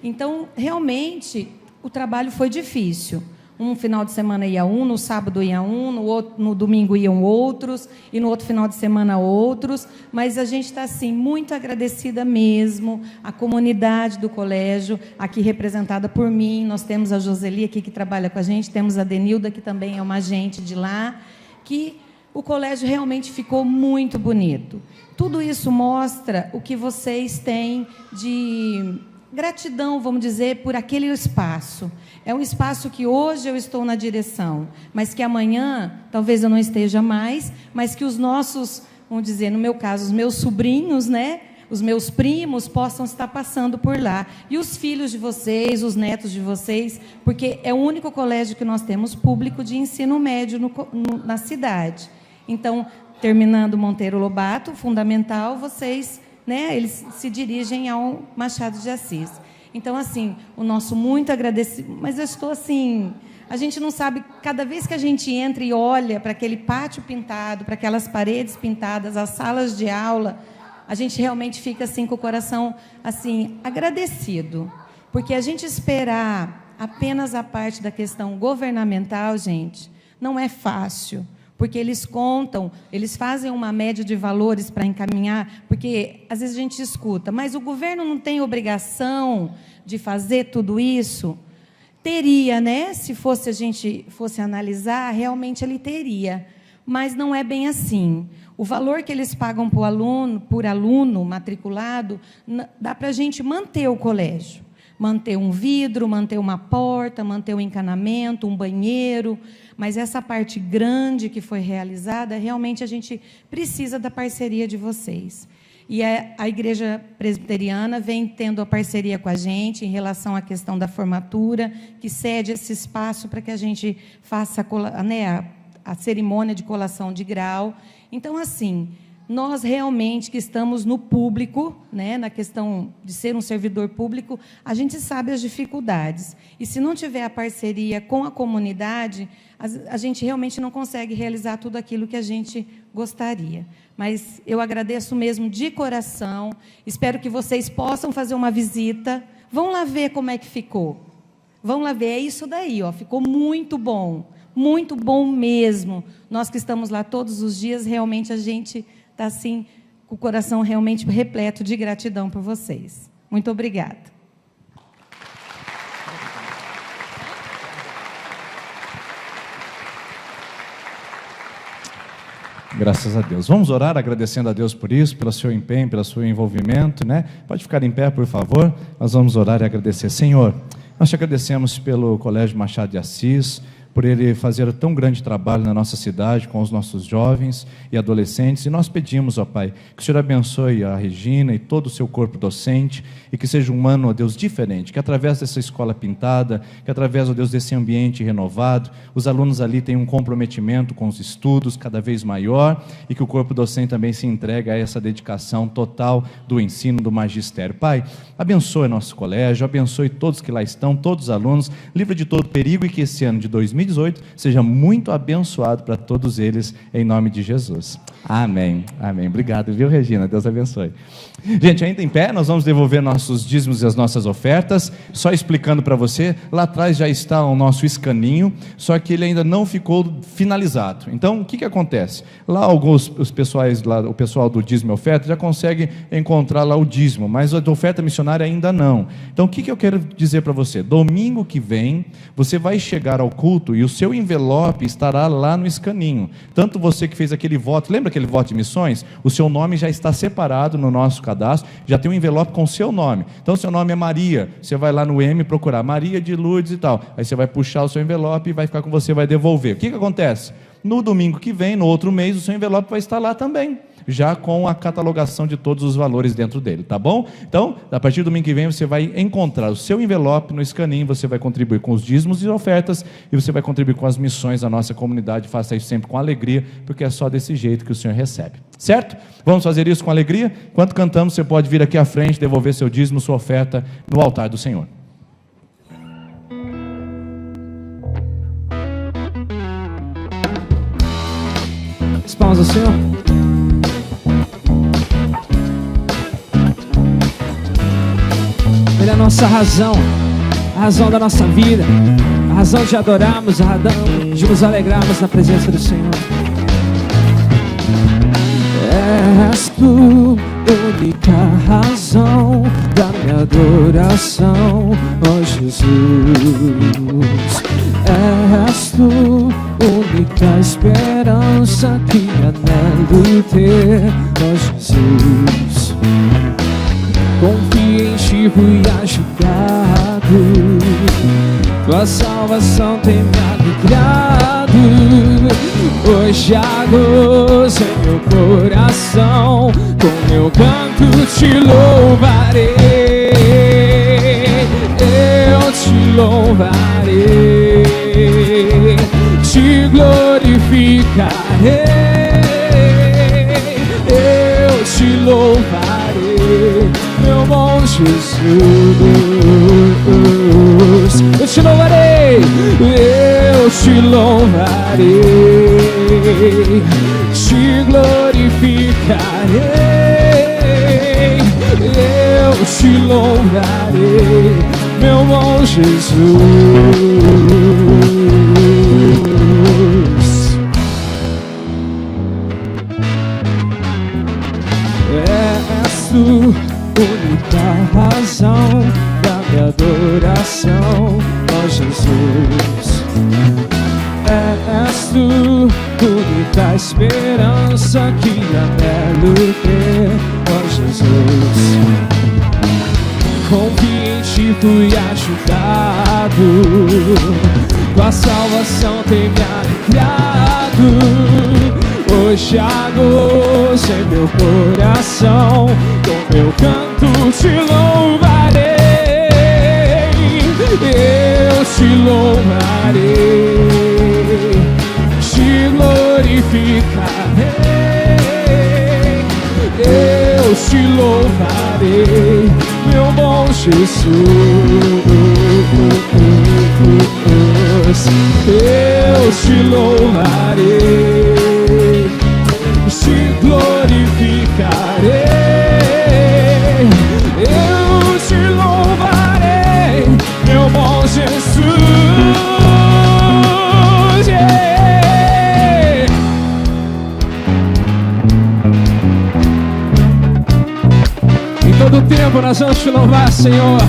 Então, realmente, o trabalho foi difícil. Um final de semana ia um, no sábado ia um, no domingo iam outros, e no outro final de semana outros. Mas a gente está, assim, muito agradecida mesmo, a comunidade do colégio, aqui representada por mim. Nós temos a Joseli aqui, que trabalha com a gente, temos a Denilda, que também é uma agente de lá, que o colégio realmente ficou muito bonito. Tudo isso mostra o que vocês têm de gratidão, vamos dizer, por aquele espaço. É um espaço que hoje eu estou na direção, mas que amanhã talvez eu não esteja mais, mas que os nossos, vamos dizer, no meu caso, os meus sobrinhos, né, os meus primos possam estar passando por lá. E os filhos de vocês, os netos de vocês, porque é o único colégio que nós temos público de ensino médio na cidade. Então, terminando Monteiro Lobato, fundamental, vocês, né, eles se dirigem ao Machado de Assis. Então, assim, o nosso muito agradecido, mas eu estou assim, a gente não sabe, cada vez que a gente entra e olha para aquele pátio pintado, para aquelas paredes pintadas, as salas de aula, a gente realmente fica assim com o coração assim agradecido, porque a gente esperar apenas a parte da questão governamental, gente, não é fácil. Porque eles contam, eles fazem uma média de valores para encaminhar, porque às vezes a gente escuta, mas o governo não tem obrigação de fazer tudo isso? Teria, né? Se a gente fosse analisar, realmente ele teria, mas não é bem assim. O valor que eles pagam por aluno matriculado, dá para a gente manter o colégio. Manter um vidro, manter uma porta, manter um encanamento, um banheiro, mas essa parte grande que foi realizada, realmente a gente precisa da parceria de vocês. E a Igreja Presbiteriana vem tendo a parceria com a gente em relação à questão da formatura, que cede esse espaço para que a gente faça a cerimônia de colação de grau. Então, assim, nós realmente que estamos no público, né, na questão de ser um servidor público, a gente sabe as dificuldades. E se não tiver a parceria com a comunidade, a gente realmente não consegue realizar tudo aquilo que a gente gostaria. Mas eu agradeço mesmo de coração, espero que vocês possam fazer uma visita, vão lá ver como é que ficou. Vão lá ver, é isso daí, ó, ficou muito bom mesmo. Nós que estamos lá todos os dias, realmente a gente está assim, com o coração realmente repleto de gratidão por vocês. Muito obrigada. Graças a Deus. Vamos orar agradecendo a Deus por isso, pelo seu empenho, pelo seu envolvimento, né? Pode ficar em pé, por favor. Nós vamos orar e agradecer. Senhor, nós te agradecemos pelo Colégio Machado de Assis, por ele fazer tão grande trabalho na nossa cidade, com os nossos jovens e adolescentes, e nós pedimos, ó Pai, que o Senhor abençoe a Regina e todo o seu corpo docente, e que seja um ano, ó Deus, diferente, que através dessa escola pintada, que através, ó Deus, desse ambiente renovado, os alunos ali tenham um comprometimento com os estudos cada vez maior, e que o corpo docente também se entregue a essa dedicação total do ensino, do magistério. Pai, abençoe nosso colégio, abençoe todos que lá estão, todos os alunos, livre de todo perigo, e que esse ano de 2018 seja muito abençoado para todos eles, em nome de Jesus. Amém. Amém. Obrigado, viu, Regina? Deus abençoe. Gente, ainda em pé, nós vamos devolver nossos dízimos e as nossas ofertas. Só explicando para você, lá atrás já está o nosso escaninho, só que ele ainda não ficou finalizado. Então, o que acontece? Lá o pessoal do dízimo e oferta já consegue encontrar lá o dízimo, mas a oferta missionária ainda não. Então, o que eu quero dizer para você? Domingo que vem, você vai chegar ao culto e o seu envelope estará lá no escaninho. Tanto você que fez aquele voto, lembra lembra aquele voto de missões? O seu nome já está separado no nosso cadastro, já tem um envelope com o seu nome. Então, seu nome é Maria, você vai lá no M procurar Maria de Lourdes e tal. Aí você vai puxar o seu envelope e vai ficar com você, vai devolver. O que acontece? No domingo que vem, no outro mês, o seu envelope vai estar lá também, já com a catalogação de todos os valores dentro dele, tá bom? Então, a partir do domingo que vem, você vai encontrar o seu envelope no escaninho, você vai contribuir com os dízimos e ofertas, e você vai contribuir com as missões da nossa comunidade. Faça isso sempre com alegria, porque é só desse jeito que o Senhor recebe, certo? Vamos fazer isso com alegria? Enquanto cantamos, você pode vir aqui à frente, devolver seu dízimo, sua oferta no altar do Senhor. As palmas ao Senhor. Ele é a nossa razão, a razão da nossa vida, a razão de adorarmos, a razão de nos alegrarmos na presença do Senhor. És tu, única razão da minha adoração, ó Jesus. És tu, única esperança que anelo ter, ó Jesus. Confio em ti, fui ajudado, tua salvação tem me alegrado. Hoje há gozo em meu coração, com meu canto te louvarei. Eu te louvarei, te glorificarei. Eu te louvarei, meu bom Jesus. Eu te louvarei, eu te louvarei, te glorificarei. Eu te louvarei, meu bom Jesus. És tu, única razão da minha adoração, ó Jesus. És tu, única esperança que anelo ter, ó Jesus. Confio em ti, fui ajudado, tua salvação tem me alegrado. Hoje há gozo em meu coração, com meu canto te louvarei. Eu te louvarei, te glorificarei. Eu te louvarei, meu bom Jesus. Eu te louvarei, te glorificarei. Eu te louvarei, meu bom Jesus. Em todo tempo nós vamos te louvar, Senhor.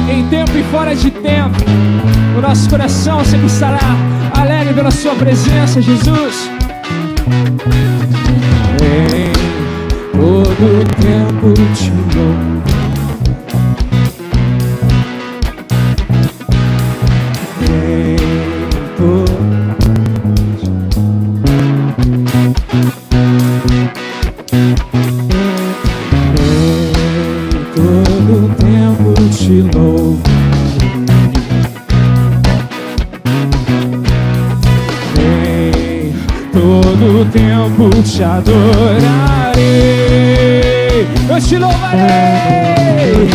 Em tempo e fora de tempo, o nosso coração sempre estará alegre pela sua presença, Jesus. Em todo tempo te louvo. Todo tempo te louvo. Em todo tempo te adorarei. Eu te louvarei,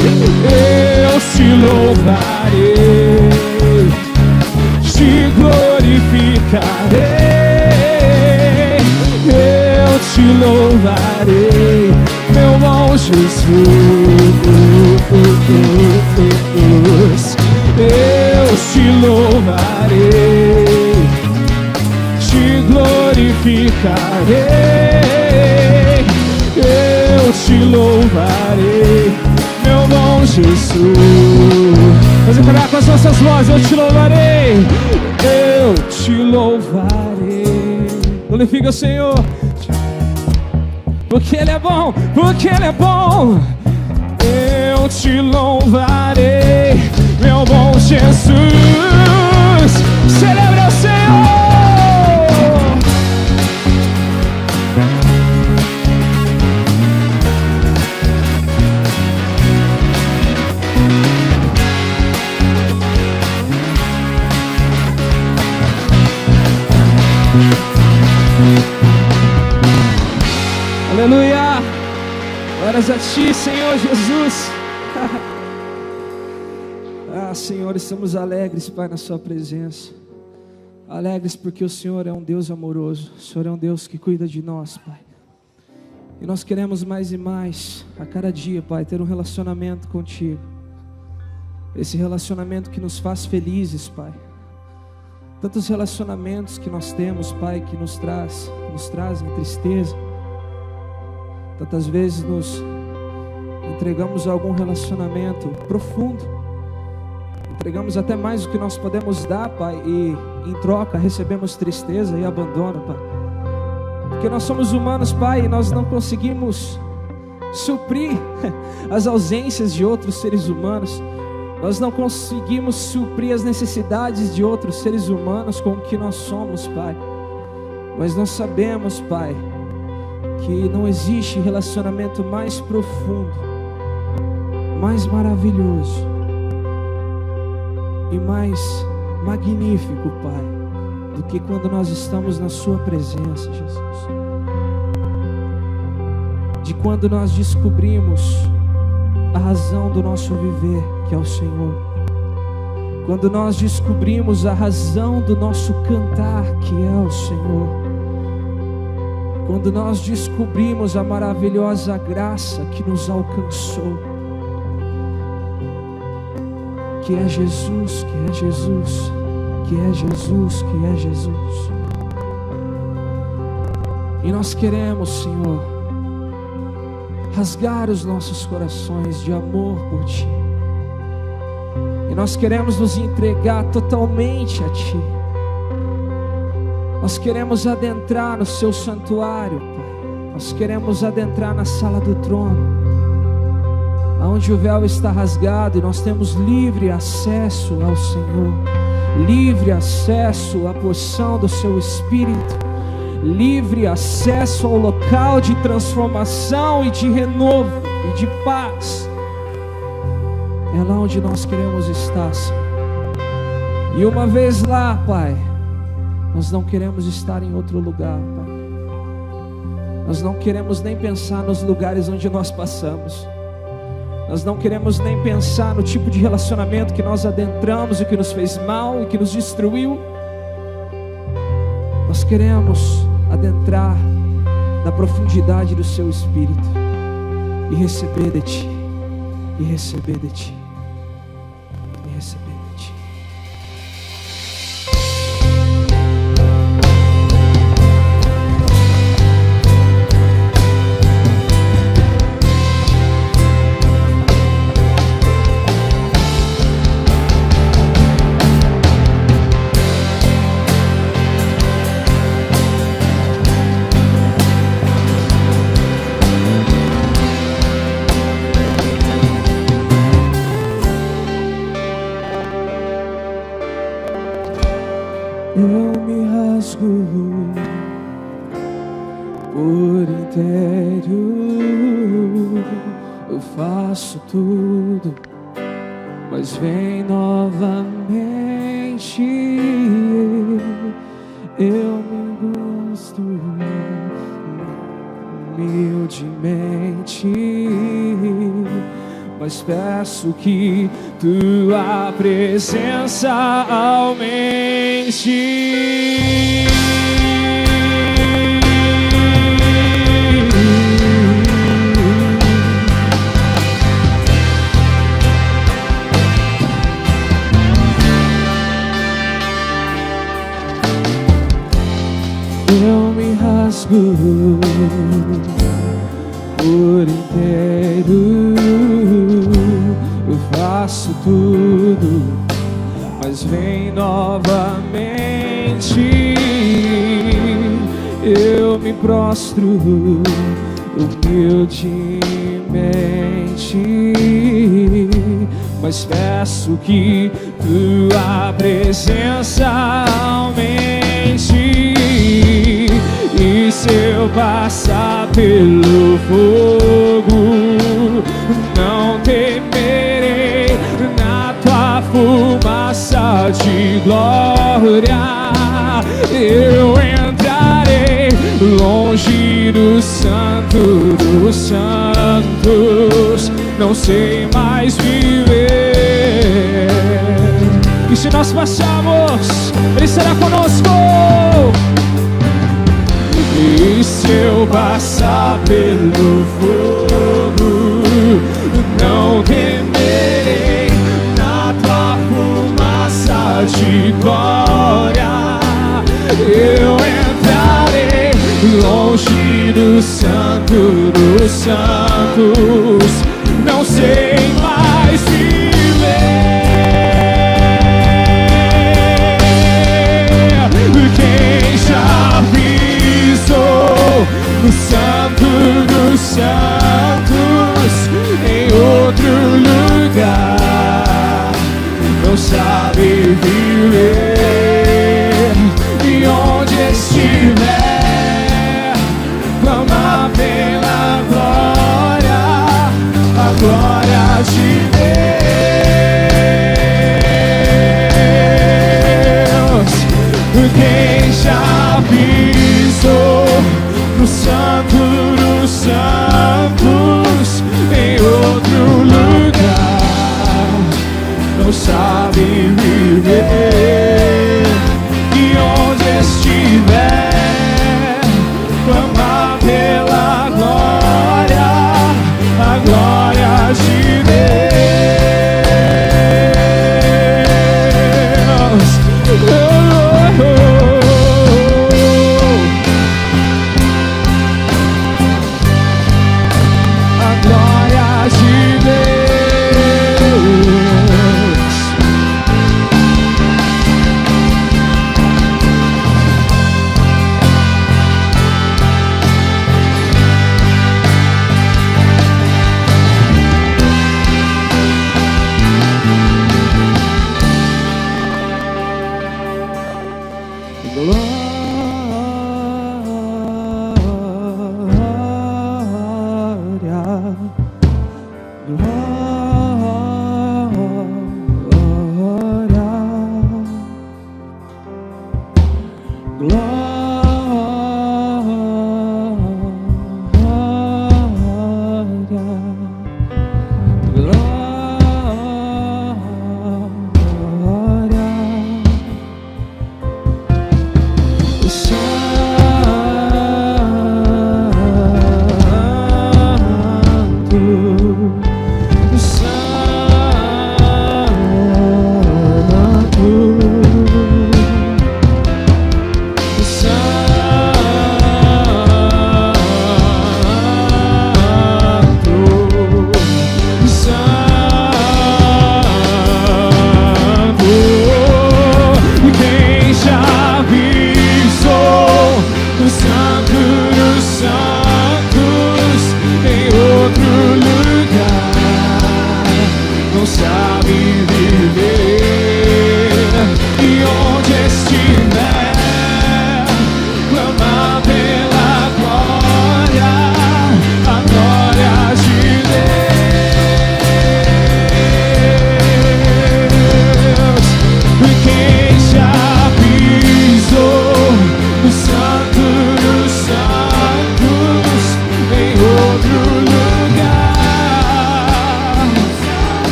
eu te louvarei, te glorificarei. Eu te louvarei, meu bom Jesus. Eu te louvarei, te glorificarei. Eu te louvarei, meu bom Jesus. Vamos encarar com as nossas vozes. Eu te louvarei, eu te louvarei. Glorifica o Senhor. Te porque Ele é bom, porque Ele é bom. Eu te louvarei, meu bom Jesus. Celebre ao Senhor. Aleluia! Glórias a Ti, Senhor Jesus. Ah, Senhor, estamos alegres, Pai, na Sua presença. Alegres porque o Senhor é um Deus amoroso. O Senhor é um Deus que cuida de nós, Pai. E nós queremos mais e mais, a cada dia, Pai, ter um relacionamento contigo. Esse relacionamento que nos faz felizes, Pai. Tantos relacionamentos que nós temos, Pai, que nos trazem tristeza. Tantas vezes nos entregamos a algum relacionamento profundo, entregamos até mais do que nós podemos dar, Pai, e em troca recebemos tristeza e abandono, Pai. Porque nós somos humanos, Pai, e nós não conseguimos suprir as ausências de outros seres humanos. Nós não conseguimos suprir as necessidades de outros seres humanos com o que nós somos, Pai. Mas nós sabemos, Pai, que não existe relacionamento mais profundo, mais maravilhoso e mais magnífico, Pai, do que quando nós estamos na Sua presença, Jesus. De quando nós descobrimos a razão do nosso viver, que é o Senhor. Quando nós descobrimos a razão do nosso cantar, que é o Senhor. Quando nós descobrimos a maravilhosa graça que nos alcançou, que é Jesus, que é Jesus, que é Jesus, que é Jesus. E nós queremos, Senhor, rasgar os nossos corações de amor por Ti. E nós queremos nos entregar totalmente a Ti. Nós queremos adentrar no Seu santuário, Pai. Nós queremos adentrar na sala do trono, onde o véu está rasgado e nós temos livre acesso ao Senhor, livre acesso à porção do Seu Espírito, livre acesso ao local de transformação e de renovo e de paz. É lá onde nós queremos estar, Senhor. E uma vez lá, Pai, nós não queremos estar em outro lugar, Pai. Nós não queremos nem pensar nos lugares onde nós passamos. Nós não queremos nem pensar no tipo de relacionamento que nós adentramos e que nos fez mal e que nos destruiu. Nós queremos adentrar na profundidade do Seu Espírito e receber de Ti, e receber de Ti, e receber de Ti. Eu me rasgo por inteiro, eu faço tudo, mas vem novamente. Eu me gosto humildemente, mas peço que Tua presença aumente. Eu me rasgo por inteiro, eu faço tudo, mas vem novamente. Eu me prostro humildemente, mas peço que tua presença aumente. E se eu passar pelo fogo, não temerei, na tua fumaça de glória eu entrarei longe do santo dos santos, não sei mais viver. E se nós passarmos, Ele será conosco. E se eu passar pelo fogo, não temerei, na tua fumaça de glória eu entrarei longe do santo dos santos, não sei mais viver. Quem já pisou no santo dos santos em outro lugar não sabe viver. E onde estiver, clama pela glória, a glória de Deus. Quem já pisou no santo dos santos em outro lugar não sabe viver. E onde estiver, clama pela glória, a glória de Deus.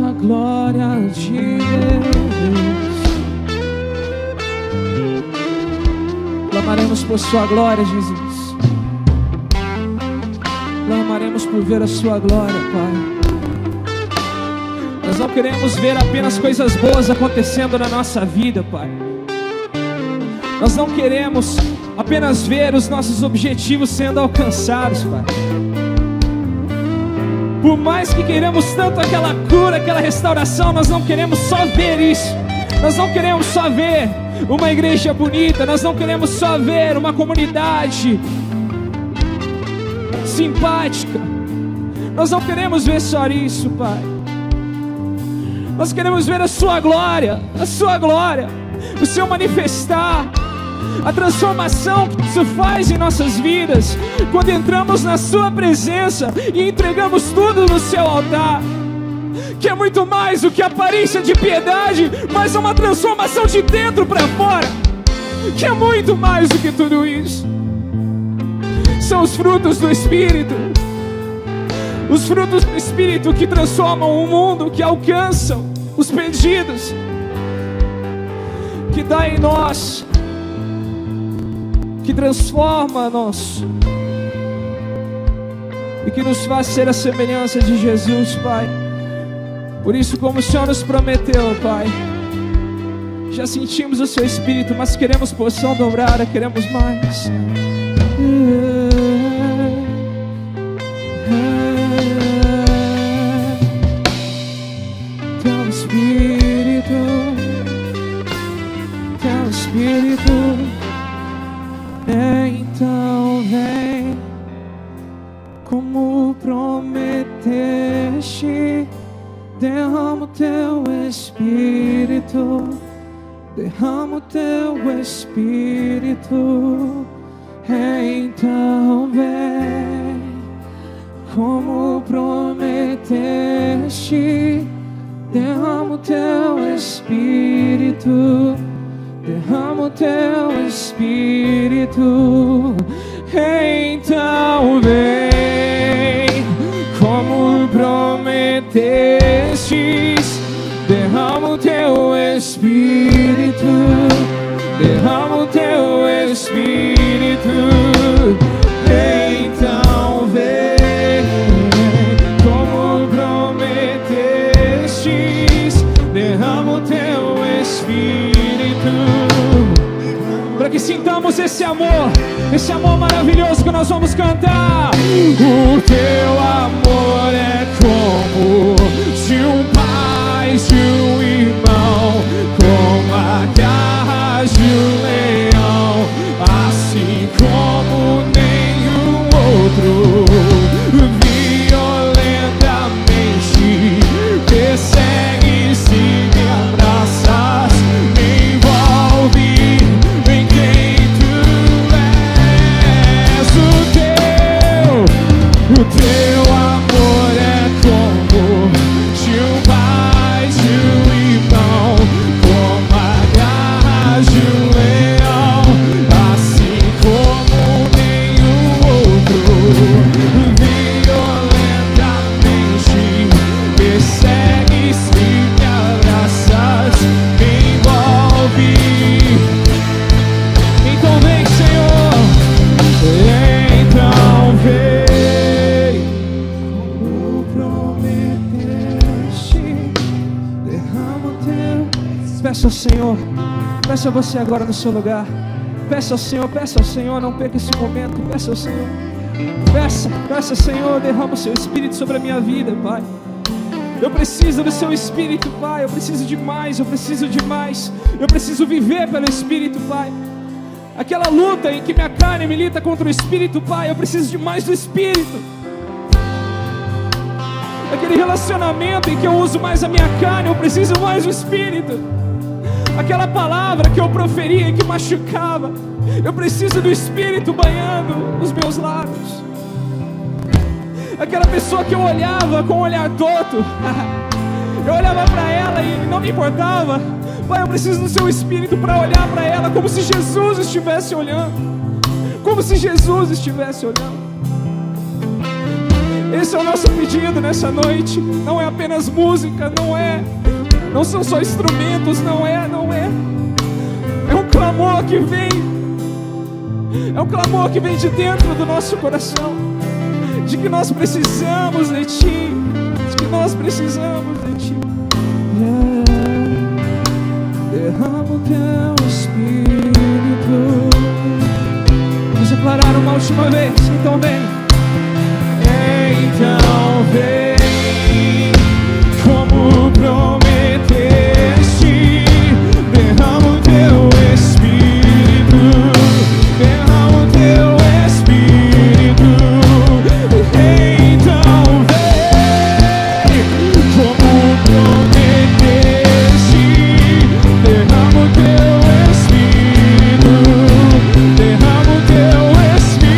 A glória de Deus. Clamaremos por sua glória, Jesus. Clamaremos por ver a sua glória, Pai. Nós não queremos ver apenas coisas boas acontecendo na nossa vida, Pai. Nós não queremos apenas ver os nossos objetivos sendo alcançados, Pai. Por mais que queiramos tanto aquela cura, aquela restauração, nós não queremos só ver isso. Nós não queremos só ver uma igreja bonita. Nós não queremos só ver uma comunidade simpática. Nós não queremos ver só isso, Pai. Nós queremos ver a Sua glória, o Seu manifestar, a transformação que isso faz em nossas vidas, quando entramos na Sua presença e entregamos tudo no Seu altar, que é muito mais do que aparência de piedade, mas é uma transformação de dentro para fora, que é muito mais do que tudo isso. São os frutos do Espírito, os frutos do Espírito que transformam o mundo, que alcançam os perdidos, que dá em nós, que transforma-nos e que nos faz ser a semelhança de Jesus, Pai. Por isso, como o Senhor nos prometeu, Pai, já sentimos o Seu Espírito, mas queremos porção dobrada, queremos mais. Teu Espírito, Teu Espírito, então vem, como prometeste. Derrama o Teu Espírito, derrama o Teu Espírito, então vem, como prometeste. Derrama o Teu Espírito, derrama o Teu Espírito, então vem, como prometestes. Derrama o Teu Espírito, derrama o Teu Espírito, então vem, como prometestes. Derrama o Teu Espírito, para que sintamos esse amor maravilhoso que nós vamos cantar. O Teu amor é como de um pai, de um irmão, como a garra de um leão, assim como nenhum outro. Violentamente persegue, se me abraças, me envolve em quem Tu és. O Teu amor é como de um pai, de um irmão, como a garra de um leão, assim como nenhum outro. Violentamente persegue, se me abraças, me envolve. Então vem, Senhor, então vem, como prometeste. Derrama o Teu. Peça ao Senhor, peça a você agora no seu lugar. Peça ao Senhor, não perca esse momento. Peça ao Senhor, peça, Senhor, derrama o Seu Espírito sobre a minha vida, Pai. Eu preciso do Seu Espírito, Pai. Eu preciso de mais, eu preciso de mais. Eu preciso viver pelo Espírito, Pai. Aquela luta em que minha carne milita contra o Espírito, Pai, eu preciso de mais do Espírito. Aquele relacionamento em que eu uso mais a minha carne, eu preciso mais do Espírito. Aquela palavra que eu proferia e que machucava, eu preciso do Espírito banhando os meus lábios. Aquela pessoa que eu olhava com um olhar torto, eu olhava para ela e não me importava. Pai, eu preciso do Seu Espírito para olhar para ela como se Jesus estivesse olhando. Como se Jesus estivesse olhando. Esse é o nosso pedido nessa noite. Não é apenas música, não são só instrumentos, não é. É um clamor que vem. É um clamor que vem de dentro do nosso coração, de que nós precisamos de Ti, de que nós precisamos de Ti. última vez, então vem. Então vem, como prometeste, derrama o teu Espírito, derrama o teu Espírito. Então vem, como prometeste, derrama o teu Espírito, derrama o teu Espírito.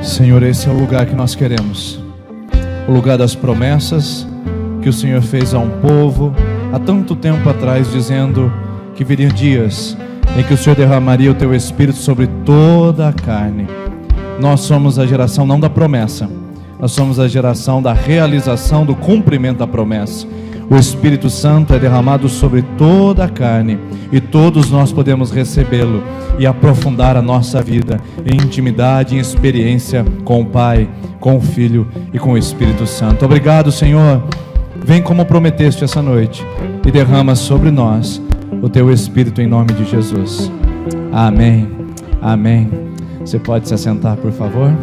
Senhor, esse é o lugar que nós queremos, o lugar das promessas que o Senhor fez a um povo há tanto tempo atrás, dizendo que viriam dias em que o Senhor derramaria o teu Espírito sobre toda a carne. Nós somos a geração não da promessa, nós somos a geração da realização do cumprimento da promessa. O Espírito Santo é derramado sobre toda a carne e todos nós podemos recebê-lo e aprofundar a nossa vida em intimidade, em experiência com o Pai, com o Filho e com o Espírito Santo. Obrigado, Senhor. Vem como prometeste essa noite e derrama sobre nós o teu Espírito em nome de Jesus. Amém. Amém. Você pode se assentar, por favor?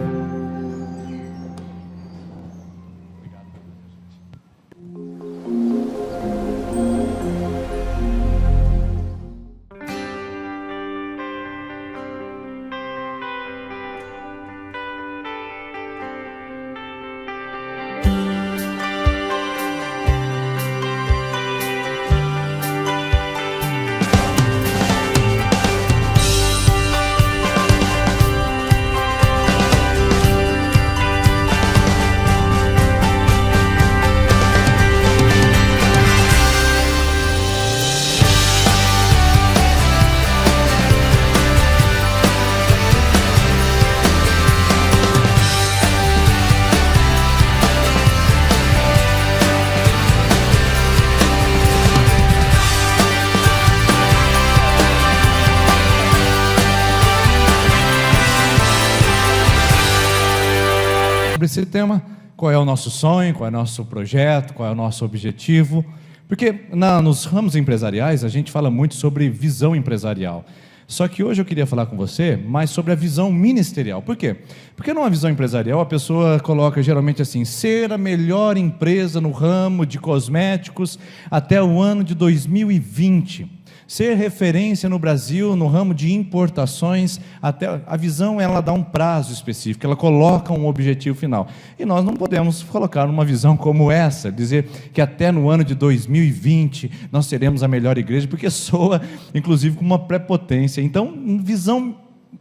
Esse tema, qual é o nosso sonho, qual é o nosso projeto, qual é o nosso objetivo, porque nos ramos empresariais a gente fala muito sobre visão empresarial, só que hoje eu queria falar com você mais sobre a visão ministerial. Por quê? Porque numa visão empresarial a pessoa coloca geralmente assim: ser a melhor empresa no ramo de cosméticos até o ano de 2020. Ser referência no Brasil no ramo de importações, até a visão ela dá um prazo específico, ela coloca um objetivo final. E nós não podemos colocar uma visão como essa, dizer que até no ano de 2020 nós seremos a melhor igreja, porque soa inclusive com uma prepotência. Então,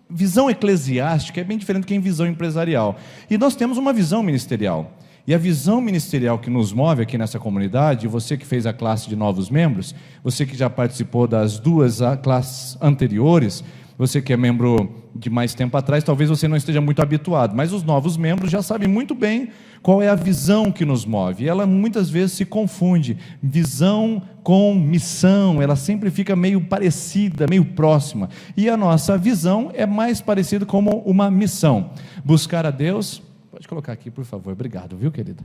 visão eclesiástica é bem diferente do que em visão empresarial. E nós temos uma visão ministerial. E a visão ministerial que nos move aqui nessa comunidade, você que fez a classe de novos membros, você que já participou das duas classes anteriores, você que é membro de mais tempo atrás, talvez você não esteja muito habituado, mas os novos membros já sabem muito bem qual é a visão que nos move. E ela muitas vezes se confunde, visão com missão, ela sempre fica meio parecida, meio próxima. E a nossa visão é mais parecida como uma missão: buscar a Deus. Pode colocar aqui, por favor. Obrigado, viu, querida?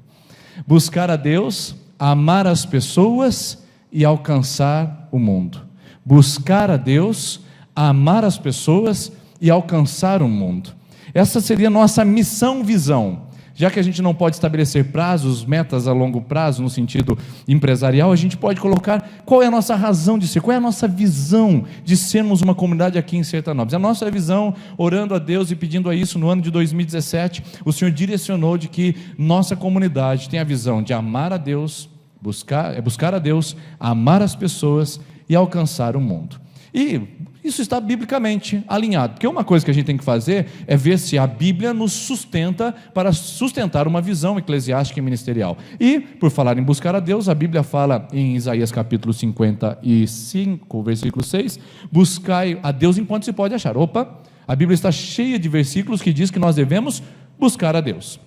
Buscar a Deus, amar as pessoas e alcançar o mundo. Buscar a Deus, amar as pessoas e alcançar o mundo. Essa seria a nossa missão-visão. Já que a gente não pode estabelecer prazos, metas a longo prazo, no sentido empresarial, a gente pode colocar qual é a nossa razão de ser, qual é a nossa visão de sermos uma comunidade aqui em Sertanópolis. A nossa visão, orando a Deus e pedindo a isso no ano de 2017, o Senhor direcionou de que nossa comunidade tem a visão de amar a Deus, buscar a Deus, amar as pessoas e alcançar o mundo. E isso está biblicamente alinhado, porque uma coisa que a gente tem que fazer é ver se a Bíblia nos sustenta para sustentar uma visão eclesiástica e ministerial. E, por falar em buscar a Deus, a Bíblia fala em Isaías capítulo 55, versículo 6, buscai a Deus enquanto se pode achar. Opa, a Bíblia está cheia de versículos que diz que nós devemos buscar a Deus.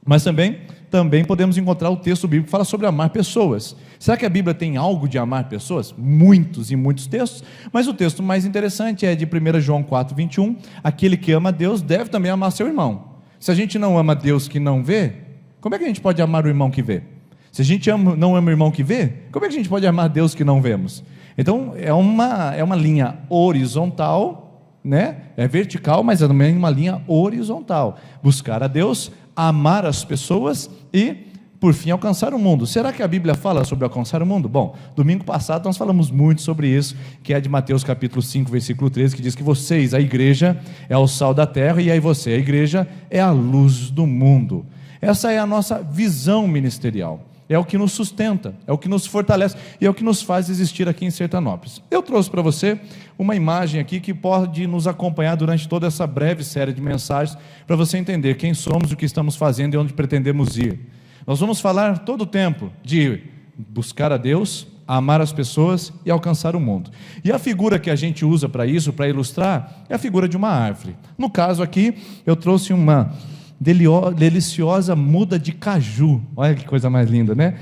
Mas também podemos encontrar o texto bíblico que fala sobre amar pessoas. Será que a Bíblia tem algo de amar pessoas? Muitos e muitos textos, mas o texto mais interessante é de 1 João 4,21, aquele que ama a Deus deve também amar seu irmão. Se a gente não ama Deus que não vê, como é que a gente pode amar o irmão que vê? Se a gente não ama o irmão que vê, como é que a gente pode amar Deus que não vemos? Então é uma linha horizontal, né? É vertical, mas é também uma linha horizontal. Buscar a Deus, amar as pessoas e, por fim, alcançar o mundo. Será que a Bíblia fala sobre alcançar o mundo? Bom, domingo passado nós falamos muito sobre isso, que é de Mateus capítulo 5, versículo 13, que diz que vocês, a igreja, é o sal da terra, e aí você, a igreja, é a luz do mundo. Essa é a nossa visão ministerial. É o que nos sustenta, é o que nos fortalece e é o que nos faz existir aqui em Sertanópolis. Eu trouxe para você uma imagem aqui que pode nos acompanhar durante toda essa breve série de mensagens, para você entender quem somos, o que estamos fazendo e onde pretendemos ir. Nós vamos falar todo o tempo de buscar a Deus, amar as pessoas e alcançar o mundo. E a figura que a gente usa para isso, para ilustrar, é a figura de uma árvore. No caso aqui, eu trouxe uma deliciosa muda de caju. Olha que coisa mais linda, né?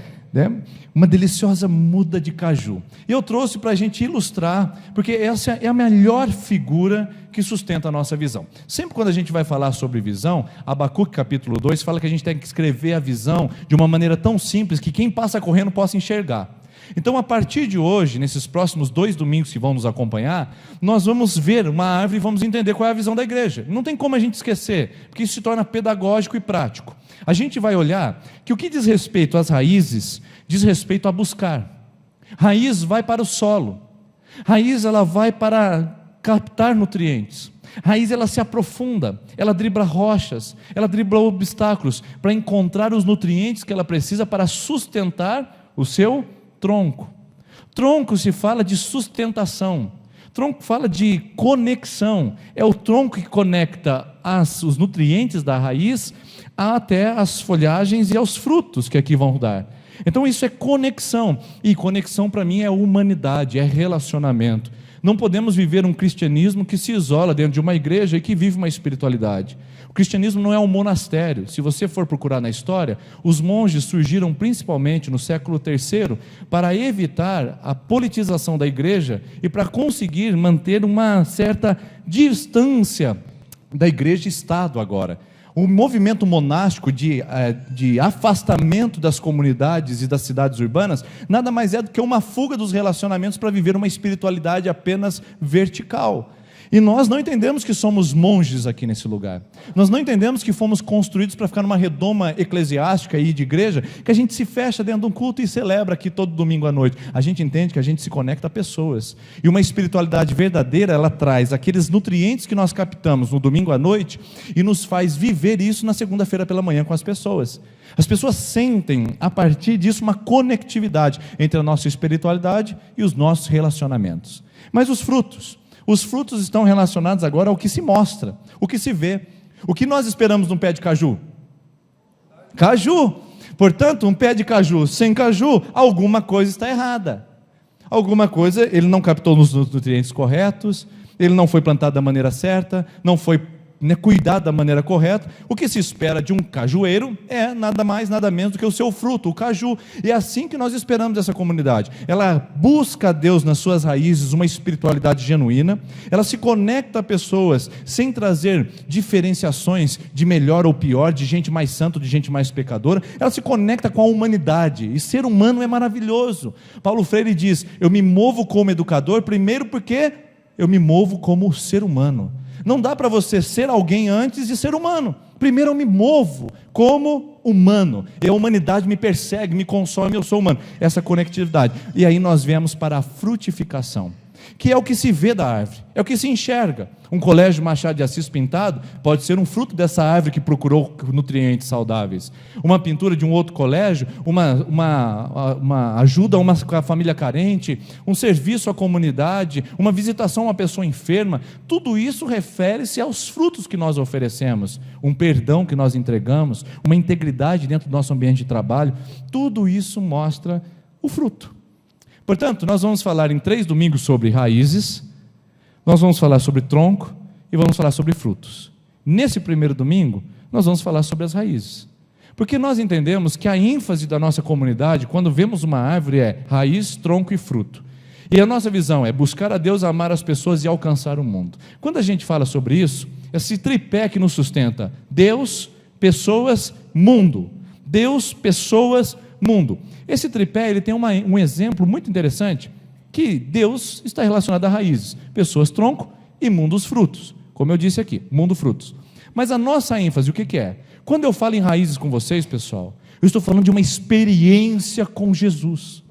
Uma deliciosa muda de caju. E eu trouxe para a gente ilustrar, porque essa é a melhor figura que sustenta a nossa visão. Sempre quando a gente vai falar sobre visão, Abacuque capítulo 2 fala que a gente tem que escrever a visão de uma maneira tão simples que quem passa correndo possa enxergar. Então, a partir de hoje, nesses próximos 2 domingos que vão nos acompanhar, nós vamos ver uma árvore e vamos entender qual é a visão da igreja. Não tem como a gente esquecer, porque isso se torna pedagógico e prático. A gente vai olhar que o que diz respeito às raízes, diz respeito a buscar. Raiz vai para o solo. Raiz, ela vai para captar nutrientes. Raiz, ela se aprofunda, ela dribla rochas, ela dribla obstáculos, para encontrar os nutrientes que ela precisa para sustentar o seu tronco. Tronco se fala de sustentação, tronco fala de conexão, é o tronco que conecta os nutrientes da raiz até as folhagens e aos frutos que aqui vão dar. Então isso é conexão, e conexão para mim é humanidade, é relacionamento. Não podemos viver um cristianismo que se isola dentro de uma igreja e que vive uma espiritualidade. O cristianismo não é um monastério. Se você for procurar na história, os monges surgiram principalmente no século III para evitar a politização da igreja e para conseguir manter uma certa distância da igreja e Estado agora. O movimento monástico de afastamento das comunidades e das cidades urbanas nada mais é do que uma fuga dos relacionamentos para viver uma espiritualidade apenas vertical. E nós não entendemos que somos monges aqui nesse lugar. Nós não entendemos que fomos construídos para ficar numa redoma eclesiástica e de igreja, que a gente se fecha dentro de um culto e celebra aqui todo domingo à noite. A gente entende que a gente se conecta a pessoas. E uma espiritualidade verdadeira, ela traz aqueles nutrientes que nós captamos no domingo à noite e nos faz viver isso na segunda-feira pela manhã com as pessoas. As pessoas sentem, a partir disso, uma conectividade entre a nossa espiritualidade e os nossos relacionamentos. Mas os frutos estão relacionados agora ao que se mostra, o que se vê. O que nós esperamos num pé de caju? Caju. Portanto, um pé de caju sem caju, alguma coisa está errada. Alguma coisa, ele não captou os nutrientes corretos, ele não foi plantado da maneira certa, não foi cuidado da maneira correta. O que se espera de um cajueiro é nada mais, nada menos do que o seu fruto, o caju. E é assim que nós esperamos essa comunidade. Ela busca a Deus nas suas raízes, uma espiritualidade genuína. Ela se conecta a pessoas sem trazer diferenciações de melhor ou pior, de gente mais santa, de gente mais pecadora. Ela se conecta com a humanidade. E ser humano é maravilhoso. Paulo Freire diz: eu me movo como educador, primeiro porque eu me movo como ser humano. Não dá para você ser alguém antes de ser humano. Primeiro eu me movo como humano, e a humanidade me persegue, me consome, eu sou humano. Essa conectividade. E aí nós viemos para a frutificação, que é o que se vê da árvore, é o que se enxerga. Um colégio Machado de Assis pintado pode ser um fruto dessa árvore que procurou nutrientes saudáveis. Uma pintura de um outro colégio, uma ajuda a uma família carente, um serviço à comunidade, uma visitação a uma pessoa enferma, tudo isso refere-se aos frutos que nós oferecemos, um perdão que nós entregamos, uma integridade dentro do nosso ambiente de trabalho, tudo isso mostra o fruto. Portanto, nós vamos falar em 3 domingos sobre raízes, nós vamos falar sobre tronco e vamos falar sobre frutos. Nesse primeiro domingo, nós vamos falar sobre as raízes. Porque nós entendemos que a ênfase da nossa comunidade, quando vemos uma árvore, é raiz, tronco e fruto. E a nossa visão é buscar a Deus, amar as pessoas e alcançar o mundo. Quando a gente fala sobre isso, esse tripé que nos sustenta: Deus, pessoas, mundo. Deus, pessoas, mundo. Esse tripé ele tem um exemplo muito interessante, que Deus está relacionado a raízes, pessoas, tronco e mundo, os frutos. Como eu disse aqui, mundo, frutos. Mas a nossa ênfase, o que é? Quando eu falo em raízes com vocês, pessoal, eu estou falando de uma experiência com Jesus,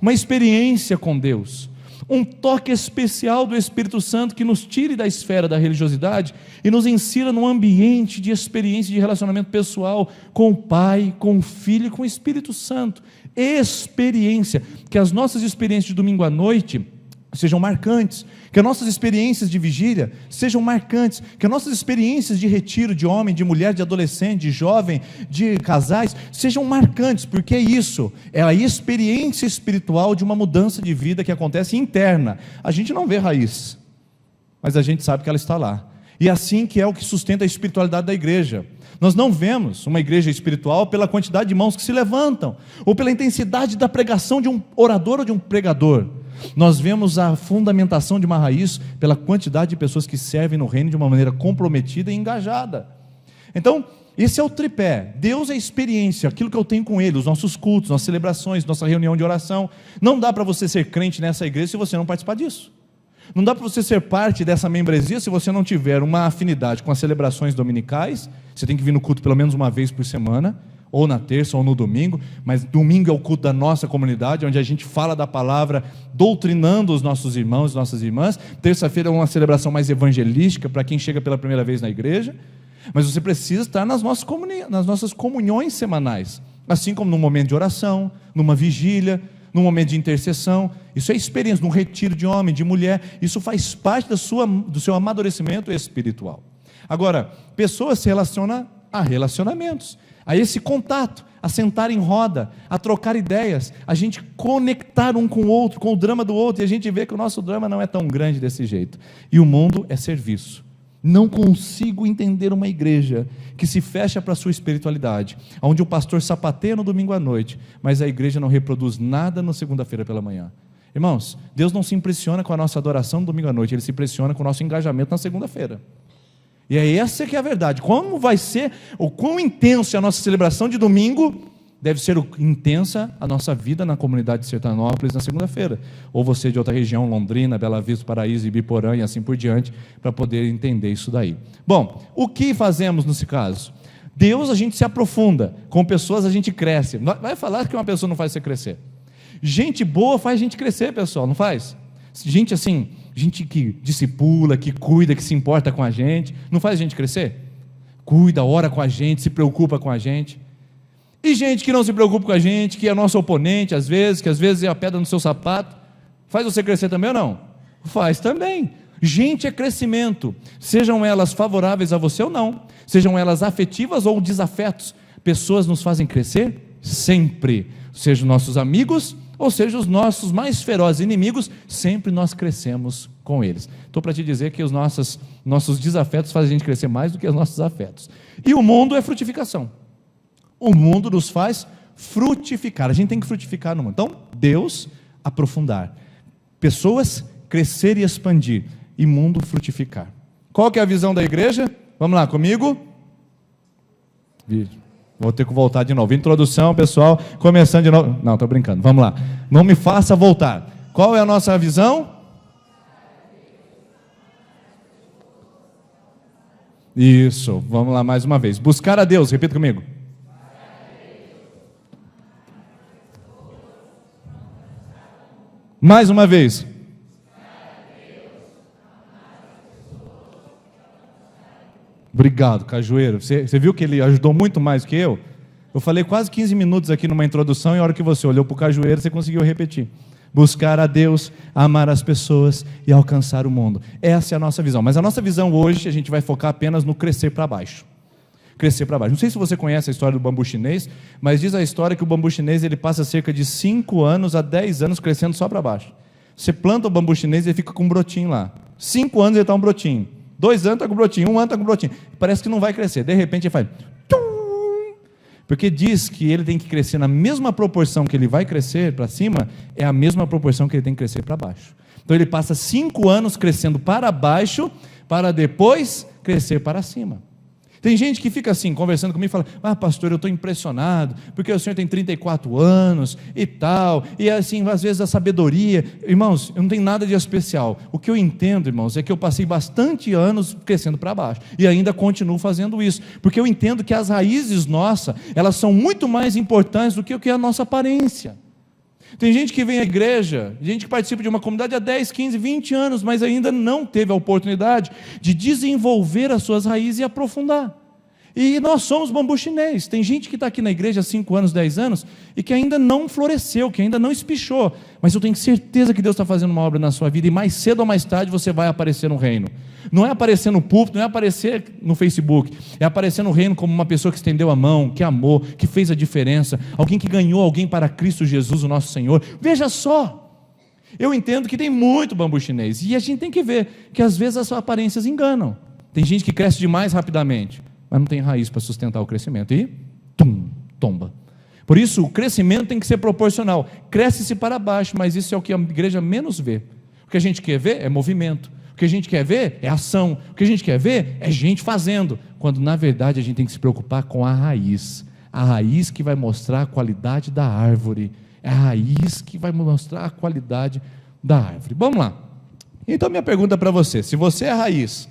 uma experiência com Deus, um toque especial do Espírito Santo que nos tire da esfera da religiosidade e nos insira num ambiente de experiência de relacionamento pessoal com o Pai, com o Filho e com o Espírito Santo. Experiência, que as nossas experiências de domingo à noite sejam marcantes, que as nossas experiências de vigília sejam marcantes, que as nossas experiências de retiro de homem, de mulher, de adolescente, de jovem, de casais, sejam marcantes, porque é isso, é a experiência espiritual de uma mudança de vida que acontece interna. A gente não vê raiz, mas a gente sabe que ela está lá, e assim que é o que sustenta a espiritualidade da igreja. Nós não vemos uma igreja espiritual pela quantidade de mãos que se levantam, ou pela intensidade da pregação de um orador ou de um pregador. Nós vemos a fundamentação de uma raiz pela quantidade de pessoas que servem no reino de uma maneira comprometida e engajada. Então, esse é o tripé. Deus é a experiência, aquilo que eu tenho com Ele, os nossos cultos, nossas celebrações, nossa reunião de oração. Não dá para você ser crente nessa igreja se você não participar disso. Não dá para você ser parte dessa membresia se você não tiver uma afinidade com as celebrações dominicais. Você tem que vir no culto pelo menos uma vez por semana, ou na terça ou no domingo, mas domingo é o culto da nossa comunidade, onde a gente fala da palavra, doutrinando os nossos irmãos e nossas irmãs. Terça-feira é uma celebração mais evangelística para quem chega pela primeira vez na igreja, mas você precisa estar nas nossas comunhões semanais, assim como no momento de oração, numa vigília, num momento de intercessão. Isso é experiência, num retiro de homem, de mulher, isso faz parte do seu amadurecimento espiritual. Agora, pessoas se relacionam a relacionamentos, a esse contato, a sentar em roda, a trocar ideias, a gente conectar um com o outro, com o drama do outro, e a gente vê que o nosso drama não é tão grande desse jeito. E o mundo é serviço. Não consigo entender uma igreja que se fecha para a sua espiritualidade, onde o pastor sapateia no domingo à noite, mas a igreja não reproduz nada na segunda-feira pela manhã. Irmãos, Deus não se impressiona com a nossa adoração no domingo à noite, Ele se impressiona com o nosso engajamento na segunda-feira. E é essa que é a verdade. Como vai ser, o quão intensa é a nossa celebração de domingo, deve ser intensa a nossa vida na comunidade de Sertanópolis na segunda-feira. Ou você de outra região, Londrina, Bela Vista, Paraíso, Ibiporã e assim por diante, para poder entender isso daí. Bom, o que fazemos nesse caso? Deus, a gente se aprofunda, com pessoas a gente cresce. Vai falar que uma pessoa não faz você crescer. Gente boa faz a gente crescer, pessoal, não faz? Gente assim, gente que discipula, que cuida, que se importa com a gente, não faz a gente crescer? Cuida, ora com a gente, se preocupa com a gente. E gente que não se preocupa com a gente, que é nosso oponente às vezes, que às vezes é a pedra no seu sapato, faz você crescer também ou não? Faz também. Gente é crescimento, sejam elas favoráveis a você ou não, sejam elas afetivas ou desafetos, pessoas nos fazem crescer sempre, sejam nossos amigos ou sejam os nossos mais ferozes inimigos, sempre nós crescemos com eles. Estou para te dizer que os nossos desafetos fazem a gente crescer mais do que os nossos afetos. E o mundo é frutificação. O mundo nos faz frutificar, a gente tem que frutificar no mundo. Então, Deus aprofundar, pessoas crescer e expandir, e mundo frutificar. Qual que é a visão da igreja? Vamos lá comigo? Vou ter que voltar de novo. Introdução, pessoal, começando de novo. Não, estou brincando, vamos lá. Não me faça voltar. Qual é a nossa visão? Isso, vamos lá mais uma vez. Buscar a Deus, repita comigo. Mais uma vez. Obrigado, Cajueiro. Você viu que ele ajudou muito mais que eu? Eu falei quase 15 minutos aqui numa introdução e a hora que você olhou para o Cajueiro, você conseguiu repetir. Buscar a Deus, amar as pessoas e alcançar o mundo. Essa é a nossa visão. Mas a nossa visão hoje, a gente vai focar apenas no crescer para baixo. Crescer para baixo. Não sei se você conhece a história do bambu chinês, mas diz a história que o bambu chinês ele passa cerca de 5 anos a 10 anos crescendo só para baixo. Você planta o bambu chinês e ele fica com um brotinho lá. 5 anos ele está um brotinho. 2 anos está com brotinho. 1 ano está com brotinho. Parece que não vai crescer. De repente ele faz... Porque diz que ele tem que crescer na mesma proporção que ele vai crescer para cima, é a mesma proporção que ele tem que crescer para baixo. Então ele passa 5 anos crescendo para baixo, para depois crescer para cima. Tem gente que fica assim, conversando comigo e fala, pastor, eu estou impressionado, porque o senhor tem 34 anos e tal, e assim, às vezes a sabedoria, irmãos, eu não tenho nada de especial. O que eu entendo, irmãos, é que eu passei bastante anos crescendo para baixo, e ainda continuo fazendo isso, porque eu entendo que as raízes nossas, elas são muito mais importantes do que a nossa aparência. Tem gente que vem à igreja, gente que participa de uma comunidade há 10, 15, 20 anos, mas ainda não teve a oportunidade de desenvolver as suas raízes e aprofundar. E nós somos bambu chinês. Tem gente que está aqui na igreja há 5 anos, 10 anos, e que ainda não floresceu, que ainda não espichou. Mas eu tenho certeza que Deus está fazendo uma obra na sua vida, e mais cedo ou mais tarde você vai aparecer no reino. Não é aparecer no púlpito, não é aparecer no Facebook, é aparecer no reino como uma pessoa que estendeu a mão, que amou, que fez a diferença, alguém que ganhou alguém para Cristo Jesus, o nosso Senhor. Veja só, eu entendo que tem muito bambu chinês, e a gente tem que ver que às vezes as aparências enganam. Tem gente que cresce demais rapidamente, mas não tem raiz para sustentar o crescimento, e tomba. Por isso o crescimento tem que ser proporcional. Cresce-se para baixo, mas isso é o que a igreja menos vê. O que a gente quer ver é movimento. O que a gente quer ver é ação. O que a gente quer ver é gente fazendo. Quando na verdade a gente tem que se preocupar com a raiz. A raiz que vai mostrar a qualidade da árvore. É a raiz que vai mostrar a qualidade da árvore. Vamos lá. Então minha pergunta para você. Se você é a raiz,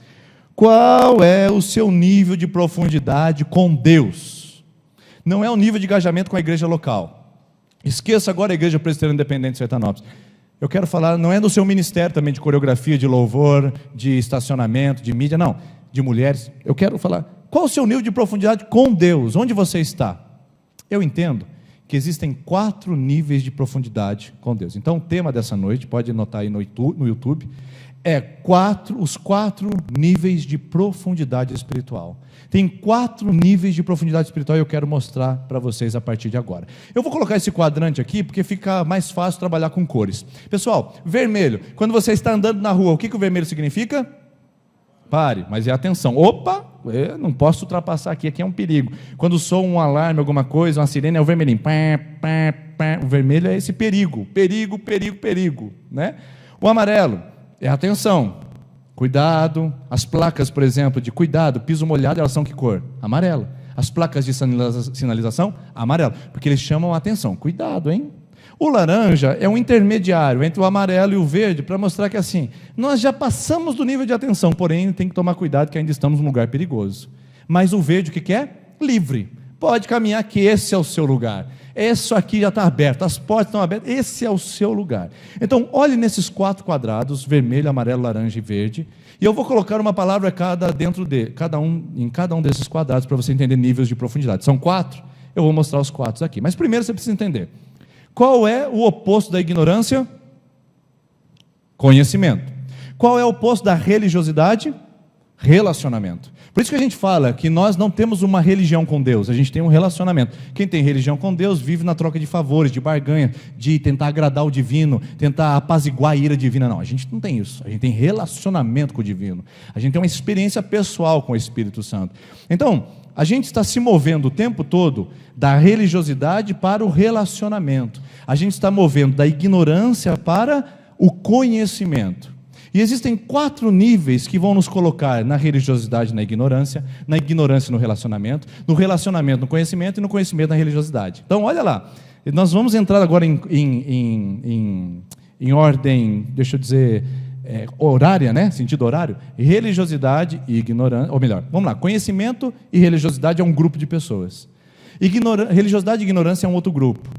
qual é o seu nível de profundidade com Deus? Não é o nível de engajamento com a igreja local. Esqueça agora a Igreja Presbiteriana Independente de Sertanópolis. Eu quero falar, não é do seu ministério também de coreografia, de louvor, de estacionamento, de mídia, não, de mulheres. Eu quero falar, qual o seu nível de profundidade com Deus? Onde você está? Eu entendo que existem 4 níveis de profundidade com Deus. Então o tema dessa noite, pode anotar aí no YouTube, é os 4 níveis de profundidade espiritual. Tem 4 níveis de profundidade espiritual e eu quero mostrar para vocês a partir de agora. Eu vou colocar esse quadrante aqui porque fica mais fácil trabalhar com cores. Pessoal, vermelho, quando você está andando na rua, o que o vermelho significa? Pare, mas é atenção. Opa, eu não posso ultrapassar aqui é um perigo. Quando soa um alarme, alguma coisa, uma sirene, é o vermelhinho. O vermelho é esse perigo, né? O amarelo é atenção, cuidado. As placas, por exemplo, de cuidado, piso molhado, elas são que cor? Amarelo. As placas de sinalização, amarelo, porque eles chamam a atenção, cuidado, hein? O laranja é um intermediário entre o amarelo e o verde, para mostrar que assim, nós já passamos do nível de atenção, porém tem que tomar cuidado que ainda estamos num lugar perigoso. Mas o verde o que é? Livre. Pode caminhar que esse é o seu lugar. Isso aqui já está aberto, as portas estão abertas, esse é o seu lugar. Então, olhe nesses 4 quadrados, vermelho, amarelo, laranja e verde, e eu vou colocar uma palavra em cada um desses quadrados, para você entender níveis de profundidade. São 4, eu vou mostrar os 4 aqui. Mas primeiro você precisa entender, qual é o oposto da ignorância? Conhecimento. Qual é o oposto da religiosidade? Relacionamento. Por isso que a gente fala que nós não temos uma religião com Deus, a gente tem um relacionamento. Quem tem religião com Deus vive na troca de favores, de barganha, de tentar agradar o divino, tentar apaziguar a ira divina. Não, a gente não tem isso, a gente tem relacionamento com o divino, a gente tem uma experiência pessoal com o Espírito Santo. Então, a gente está se movendo o tempo todo da religiosidade para o relacionamento, a gente está movendo da ignorância para o conhecimento. E existem 4 níveis que vão nos colocar na religiosidade, na ignorância no relacionamento no conhecimento e no conhecimento na religiosidade. Então, olha lá, nós vamos entrar agora em ordem, deixa eu dizer, horária, né? Sentido horário. Religiosidade e ignorância, ou melhor, vamos lá, conhecimento e religiosidade é um grupo de pessoas. Religiosidade e ignorância é um outro grupo.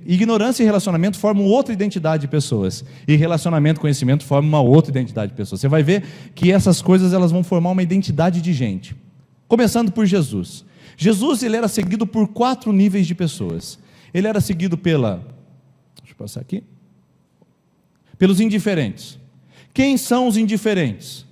Ignorância e relacionamento formam outra identidade de pessoas. E relacionamento e conhecimento formam uma outra identidade de pessoas. Você vai ver que essas coisas elas vão formar uma identidade de gente. Começando por Jesus. Jesus ele era seguido por 4 níveis de pessoas. Ele era seguido deixa eu passar aqui. Pelos indiferentes. Quem são os indiferentes?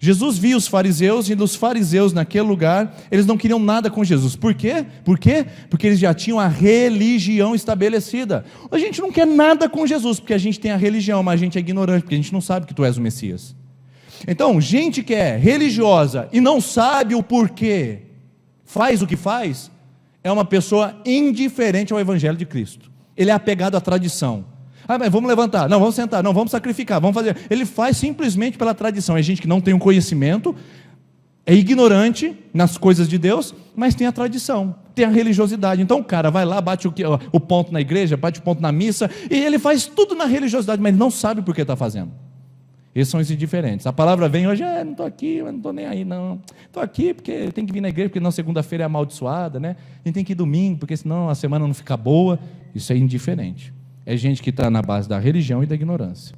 Jesus via os fariseus, e os fariseus naquele lugar, eles não queriam nada com Jesus. Por quê? Porque eles já tinham a religião estabelecida. A gente não quer nada com Jesus, porque a gente tem a religião, mas a gente é ignorante, porque a gente não sabe que tu és o Messias. Então, gente que é religiosa e não sabe o porquê, faz o que faz, é uma pessoa indiferente ao Evangelho de Cristo. Ele é apegado à tradição. Mas vamos levantar, não, vamos sentar, não, vamos sacrificar, vamos fazer. Ele faz simplesmente pela tradição. É gente que não tem um conhecimento, é ignorante nas coisas de Deus, mas tem a tradição, tem a religiosidade. Então o cara vai lá, bate o ponto na igreja, bate o ponto na missa, e ele faz tudo na religiosidade, mas não sabe por que está fazendo. Esses são os indiferentes. A palavra vem hoje, não estou aqui, não estou nem aí, não. Estou aqui porque tem que vir na igreja, porque não segunda-feira é amaldiçoada, né? A gente tem que ir domingo, porque senão a semana não fica boa. Isso é indiferente. É gente que está na base da religião e da ignorância.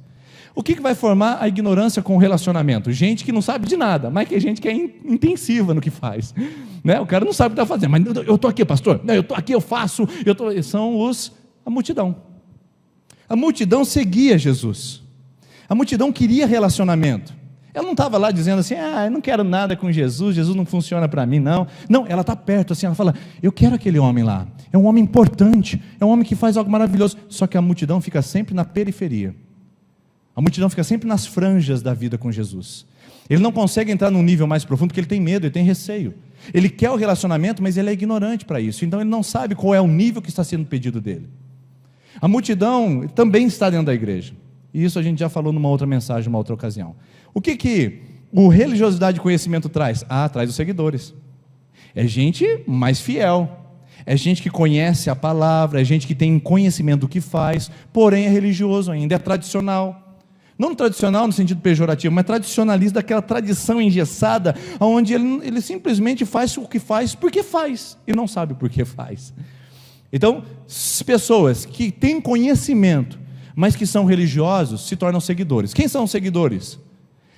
O que vai formar a ignorância com o relacionamento? Gente que não sabe de nada, mas que é gente que é intensiva no que faz. Né? O cara não sabe o que está fazendo, mas eu estou aqui, pastor, eu estou aqui, eu faço. São a multidão. A multidão seguia Jesus. A multidão queria relacionamento. Ela não estava lá dizendo assim, eu não quero nada com Jesus, Jesus não funciona para mim, não. Não, ela está perto, assim, ela fala, eu quero aquele homem lá, é um homem importante, é um homem que faz algo maravilhoso. Só que a multidão fica sempre na periferia. A multidão fica sempre nas franjas da vida com Jesus. Ele não consegue entrar num nível mais profundo, porque ele tem medo, ele tem receio. Ele quer o relacionamento, mas ele é ignorante para isso. Então ele não sabe qual é o nível que está sendo pedido dele. A multidão também está dentro da igreja. E isso a gente já falou numa outra mensagem, numa outra ocasião. O que o religiosidade e conhecimento traz? Traz os seguidores. É gente mais fiel. É gente que conhece a palavra, é gente que tem conhecimento do que faz, porém é religioso ainda, é tradicional. Não tradicional no sentido pejorativo, mas tradicionalista, daquela tradição engessada, onde ele simplesmente faz o que faz porque faz, e não sabe por que faz. Então, pessoas que têm conhecimento, mas que são religiosos, se tornam seguidores. Quem são os seguidores?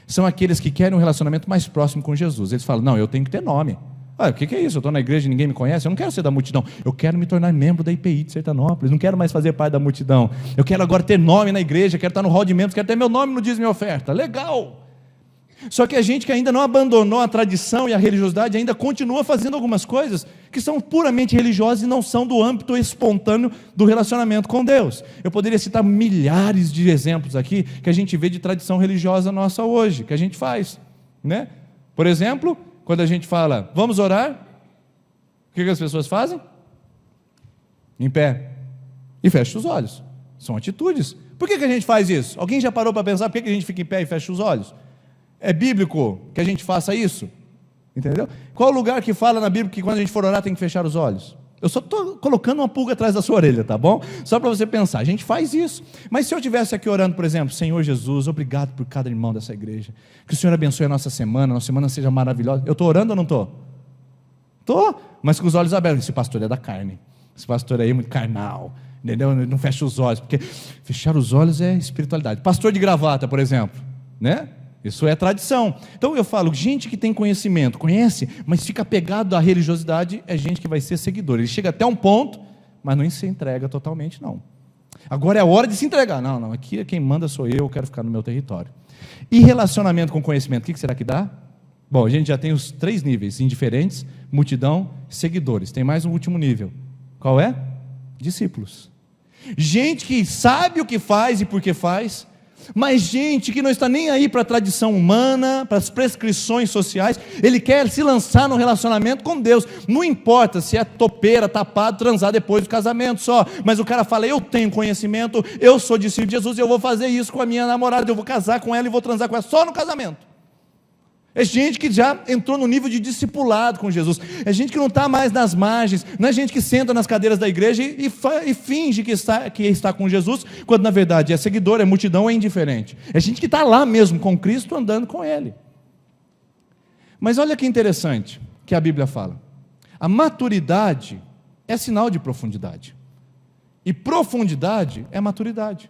São aqueles que querem um relacionamento mais próximo com Jesus. Eles falam, não, eu tenho que ter nome. O que é isso? Eu estou na igreja e ninguém me conhece, eu não quero ser da multidão, eu quero me tornar membro da IPI de Sertanópolis, não quero mais fazer parte da multidão, eu quero agora ter nome na igreja, quero estar no hall de membros, quero ter meu nome no dízimo e oferta, legal. Só que a gente que ainda não abandonou a tradição e a religiosidade, ainda continua fazendo algumas coisas que são puramente religiosas e não são do âmbito espontâneo do relacionamento com Deus. Eu poderia citar milhares de exemplos aqui, que a gente vê de tradição religiosa nossa hoje, que a gente faz, né? Por exemplo, quando a gente fala, vamos orar, o que as pessoas fazem? Em pé, e fecha os olhos. São atitudes. Por que a gente faz isso? Alguém já parou para pensar por que a gente fica em pé e fecha os olhos? É bíblico que a gente faça isso? Entendeu? Qual o lugar que fala na Bíblia que quando a gente for orar tem que fechar os olhos? Eu só estou colocando uma pulga atrás da sua orelha, tá bom? Só para você pensar, a gente faz isso. Mas se eu estivesse aqui orando, por exemplo, Senhor Jesus, obrigado por cada irmão dessa igreja, que o Senhor abençoe a nossa semana seja maravilhosa. Eu estou orando ou não estou? Estou, mas com os olhos abertos. Esse pastor é da carne, esse pastor aí é muito carnal, entendeu? Não fecha os olhos, porque fechar os olhos é espiritualidade. Pastor de gravata, por exemplo, né? Isso é tradição. Então eu falo, gente que tem conhecimento, conhece, mas fica apegado à religiosidade, é gente que vai ser seguidor. Ele chega até um ponto, mas não se entrega totalmente, não. Agora é a hora de se entregar. Não, aqui quem manda sou eu quero ficar no meu território. E relacionamento com conhecimento, o que será que dá? Bom, a gente já tem os 3 níveis, indiferentes, multidão, seguidores. Tem mais um último nível. Qual é? Discípulos. Gente que sabe o que faz e por que faz, mas gente que não está nem aí para a tradição humana, para as prescrições sociais, ele quer se lançar no relacionamento com Deus, não importa se é topeira, tapado, transar depois do casamento só, mas o cara fala, eu tenho conhecimento, eu sou discípulo de Jesus, eu vou fazer isso com a minha namorada, eu vou casar com ela e vou transar com ela só no casamento. É gente que já entrou no nível de discipulado com Jesus. É gente que não está mais nas margens. Não é gente que senta nas cadeiras da igreja e finge que está com Jesus, quando na verdade é seguidor, é multidão, é indiferente. É gente que está lá mesmo com Cristo, andando com Ele. Mas olha que interessante que a Bíblia fala. A maturidade é sinal de profundidade. E profundidade é maturidade.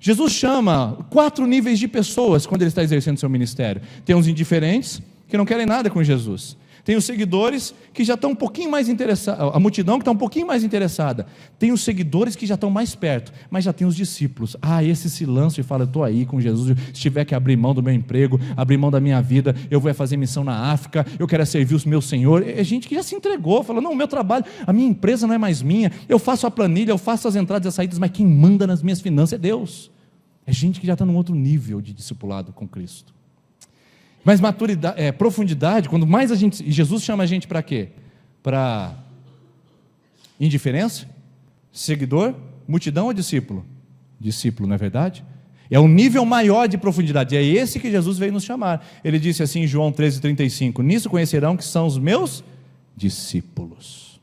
Jesus chama 4 níveis de pessoas quando Ele está exercendo seu ministério. Tem os indiferentes, que não querem nada com Jesus. Tem os seguidores, que já estão um pouquinho mais interessados, a multidão que está um pouquinho mais interessada. Tem os seguidores que já estão mais perto, mas já tem os discípulos. Esse se lança e fala, eu estou aí com Jesus, se tiver que abrir mão do meu emprego, abrir mão da minha vida, eu vou fazer missão na África, eu quero servir o meu Senhor. É gente que já se entregou, falou, não, o meu trabalho, a minha empresa não é mais minha, eu faço a planilha, eu faço as entradas e as saídas, mas quem manda nas minhas finanças é Deus. É gente que já está num outro nível de discipulado com Cristo. Mas maturidade, profundidade, quando mais a gente... Jesus chama a gente para quê? Para indiferença, seguidor, multidão ou discípulo? Discípulo, não é verdade? É um nível maior de profundidade, é esse que Jesus veio nos chamar. Ele disse assim em João 13,35, nisso conhecerão que são os meus discípulos.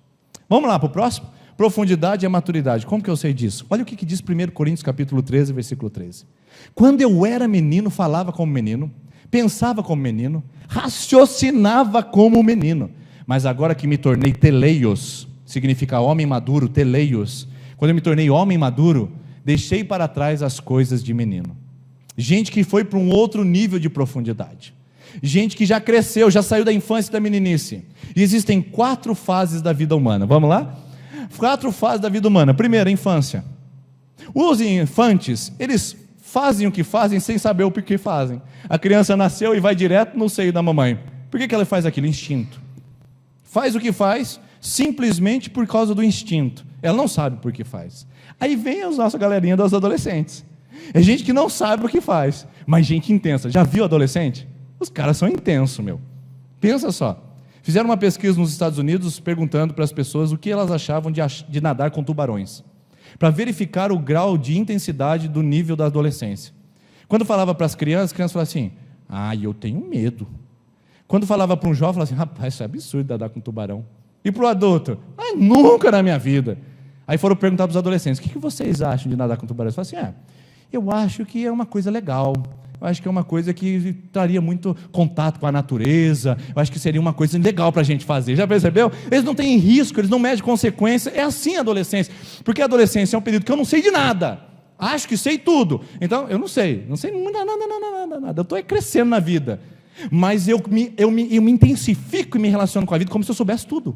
Vamos lá para o próximo? Profundidade e maturidade. Como que eu sei disso? Olha o que diz 1 Coríntios capítulo 13, versículo 13. Quando eu era menino, falava como menino, pensava como menino, raciocinava como menino, mas agora que me tornei teleios, significa homem maduro, teleios, quando eu me tornei homem maduro, deixei para trás as coisas de menino. Gente que foi para um outro nível de profundidade, gente que já cresceu, já saiu da infância e da meninice. E existem 4 fases da vida humana, vamos lá? 4 fases da vida humana. Primeiro, a infância. Os infantes, eles fazem o que fazem sem saber o porquê fazem. A criança nasceu e vai direto no seio da mamãe. Por que ela faz aquilo? Instinto. Faz o que faz simplesmente por causa do instinto. Ela não sabe por que faz. Aí vem a nossa galerinha dos adolescentes. É gente que não sabe o que faz, mas gente intensa. Já viu adolescente? Os caras são intensos, meu. Pensa só. Fizeram uma pesquisa nos Estados Unidos perguntando para as pessoas o que elas achavam de nadar com tubarões, para verificar o grau de intensidade do nível da adolescência. Quando falava para as crianças falavam assim, eu tenho medo. Quando falava para um jovem, falava assim, rapaz, isso é absurdo nadar com tubarão. E para o adulto, nunca na minha vida. Aí foram perguntar para os adolescentes, o que vocês acham de nadar com tubarão? Eles falaram assim, eu acho que é uma coisa legal, eu acho que é uma coisa que traria muito contato com a natureza, eu acho que seria uma coisa legal para a gente fazer. Já percebeu? Eles não têm risco, eles não medem consequência. É assim a adolescência, porque a adolescência é um período que eu não sei de nada, acho que sei tudo, então eu não sei nada, eu estou crescendo na vida, mas eu me intensifico e me relaciono com a vida como se eu soubesse tudo,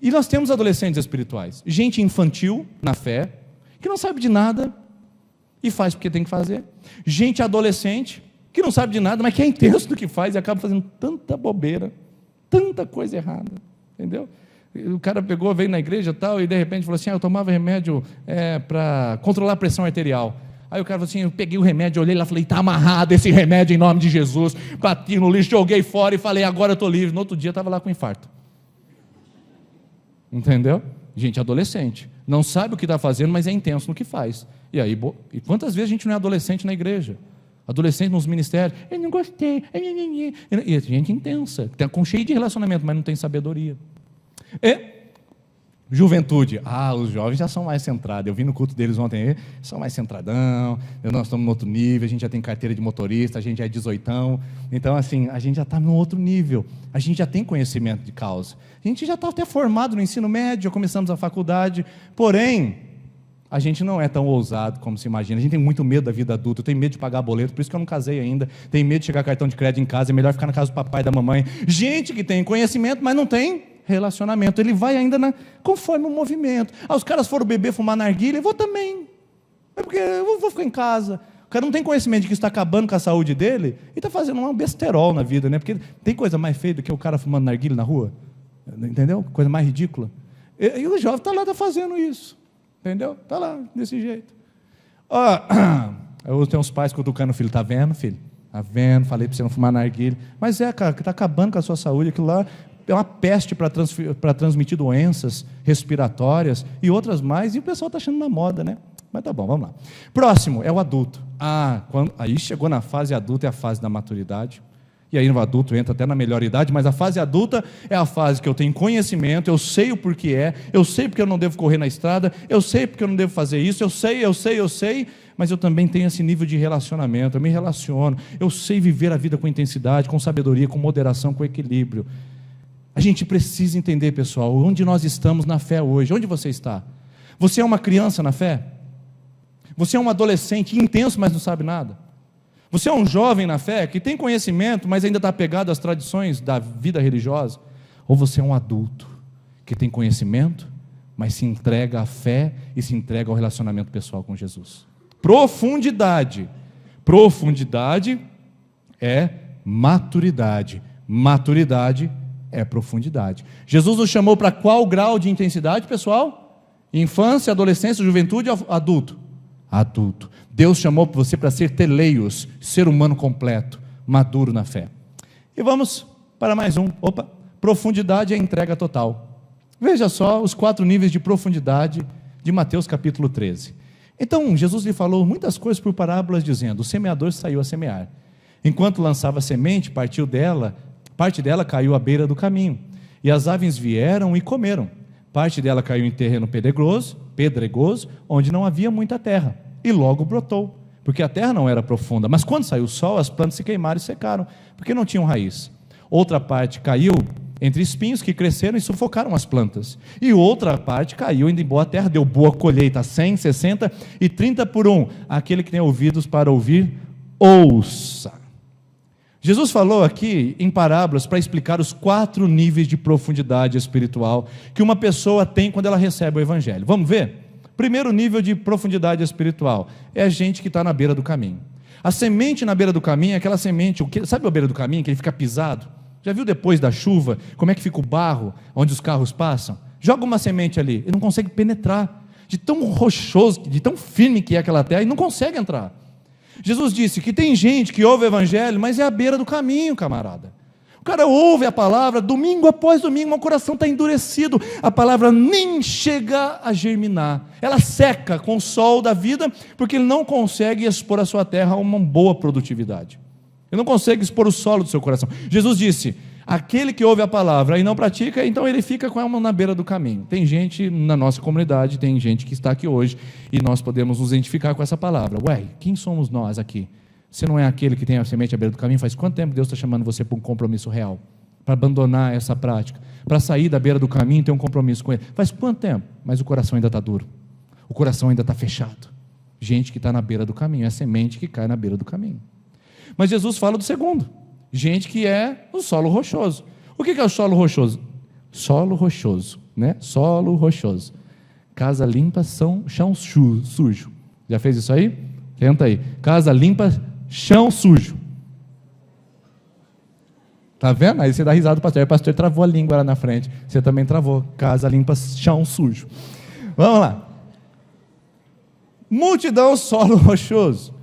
E nós temos adolescentes espirituais, gente infantil na fé, que não sabe de nada e faz porque tem que fazer. Gente adolescente que não sabe de nada, mas que é intenso do que faz e acaba fazendo tanta bobeira, tanta coisa errada, entendeu? O cara veio na igreja e tal, e de repente falou assim, eu tomava remédio para controlar a pressão arterial. Aí o cara falou assim, eu peguei o remédio, olhei lá, falei, está amarrado esse remédio em nome de Jesus, bati no lixo, joguei fora e falei, agora eu estou livre. No outro dia estava lá com infarto. Entendeu? Gente adolescente, não sabe o que está fazendo, mas é intenso no que faz. E aí, e quantas vezes a gente não é adolescente na igreja? Adolescente nos ministérios, eu não gostei, e gente intensa, com cheio de relacionamento, mas não tem sabedoria. Juventude, os jovens já são mais centrados, eu vi no culto deles ontem, são mais centradão, nós estamos no outro nível, a gente já tem carteira de motorista, a gente já é 18ão, então assim, a gente já está no outro nível, a gente já tem conhecimento de causa, a gente já está até formado no ensino médio, já começamos a faculdade, porém, a gente não é tão ousado como se imagina, a gente tem muito medo da vida adulta, eu tenho medo de pagar boleto, por isso que eu não casei ainda, tenho medo de chegar cartão de crédito em casa, é melhor ficar na casa do papai e da mamãe. Gente que tem conhecimento, mas não tem relacionamento, ele vai ainda conforme o movimento. Os caras foram beber, fumar narguilha, eu vou também, porque eu vou ficar em casa. O cara não tem conhecimento de que isso está acabando com a saúde dele, e está fazendo um besterol na vida, né? Porque tem coisa mais feia do que o cara fumando narguilha na rua, entendeu? Coisa mais ridícula. E o jovem está lá, está fazendo isso, entendeu? Está lá, desse jeito. Eu tenho uns pais cutucando o filho, está vendo, filho? Está vendo, falei para você não fumar narguilha, mas cara, que está acabando com a sua saúde, aquilo lá é uma peste para transmitir doenças respiratórias e outras mais, e o pessoal está achando uma moda, né? Mas tá bom, vamos lá. Próximo é o adulto. Aí chegou na fase adulta, é a fase da maturidade. E aí o adulto entra até na melhor idade, mas a fase adulta é a fase que eu tenho conhecimento, eu sei o porquê eu sei porque eu não devo correr na estrada, eu sei porque eu não devo fazer isso, eu sei, mas eu também tenho esse nível de relacionamento, eu me relaciono, eu sei viver a vida com intensidade, com sabedoria, com moderação, com equilíbrio. A gente precisa entender, pessoal, onde nós estamos na fé hoje. Onde você está? Você é uma criança na fé? Você é um adolescente intenso, mas não sabe nada? Você é um jovem na fé que tem conhecimento, mas ainda está apegado às tradições da vida religiosa? Ou você é um adulto que tem conhecimento, mas se entrega à fé e se entrega ao relacionamento pessoal com Jesus? Profundidade. Profundidade é maturidade. Maturidade é profundidade. Jesus nos chamou para qual grau de intensidade, pessoal? Infância, adolescência, juventude ou adulto? Adulto. Deus chamou você para ser teleios, ser humano completo, maduro na fé. E vamos para mais um. Profundidade é entrega total. Veja só os 4 níveis de profundidade de Mateus capítulo 13. Então, Jesus lhe falou muitas coisas por parábolas, dizendo: o semeador saiu a semear. Enquanto lançava a semente, parte dela caiu à beira do caminho, e as aves vieram e comeram. Parte dela caiu em terreno pedregoso, onde não havia muita terra, e logo brotou, porque a terra não era profunda. Mas quando saiu o sol, as plantas se queimaram e secaram, porque não tinham raiz. Outra parte caiu entre espinhos que cresceram e sufocaram as plantas. E outra parte caiu em boa terra, deu boa colheita, 100, 60 e 30 por 1. Aquele que tem ouvidos para ouvir, ouça. Jesus falou aqui em parábolas para explicar os 4 níveis de profundidade espiritual que uma pessoa tem quando ela recebe o Evangelho. Vamos ver? Primeiro nível de profundidade espiritual é a gente que está na beira do caminho. A semente na beira do caminho é aquela semente, sabe a beira do caminho que ele fica pisado? Já viu depois da chuva como é que fica o barro onde os carros passam? Joga uma semente ali, ele não consegue penetrar, de tão rochoso, de tão firme que é aquela terra, e não consegue entrar. Jesus disse que tem gente que ouve o Evangelho, mas é à beira do caminho, camarada. O cara ouve a palavra, domingo após domingo, o coração está endurecido, a palavra nem chega a germinar, ela seca com o sol da vida, porque ele não consegue expor a sua terra a uma boa produtividade, ele não consegue expor o solo do seu coração. Jesus disse: aquele que ouve a palavra e não pratica, então ele fica com ela na beira do caminho. Tem gente na nossa comunidade, tem gente que está aqui hoje, e nós podemos nos identificar com essa palavra. Ué, quem somos nós aqui? Você não é aquele que tem a semente à beira do caminho? Faz quanto tempo Deus está chamando você para um compromisso real? Para abandonar essa prática? Para sair da beira do caminho e ter um compromisso com Ele? Faz quanto tempo? Mas o coração ainda está duro. O coração ainda está fechado. Gente que está na beira do caminho, é a semente que cai na beira do caminho. Mas Jesus fala do segundo. Gente que é o solo rochoso. O que é o solo rochoso? Solo rochoso, né? Solo rochoso. Casa limpa, chão sujo. Já fez isso aí? Tenta aí. Casa limpa, chão sujo. Tá vendo? Aí você dá risada do pastor. Aí o pastor travou a língua lá na frente. Você também travou. Casa limpa, chão sujo. Vamos lá. Multidão, solo rochoso.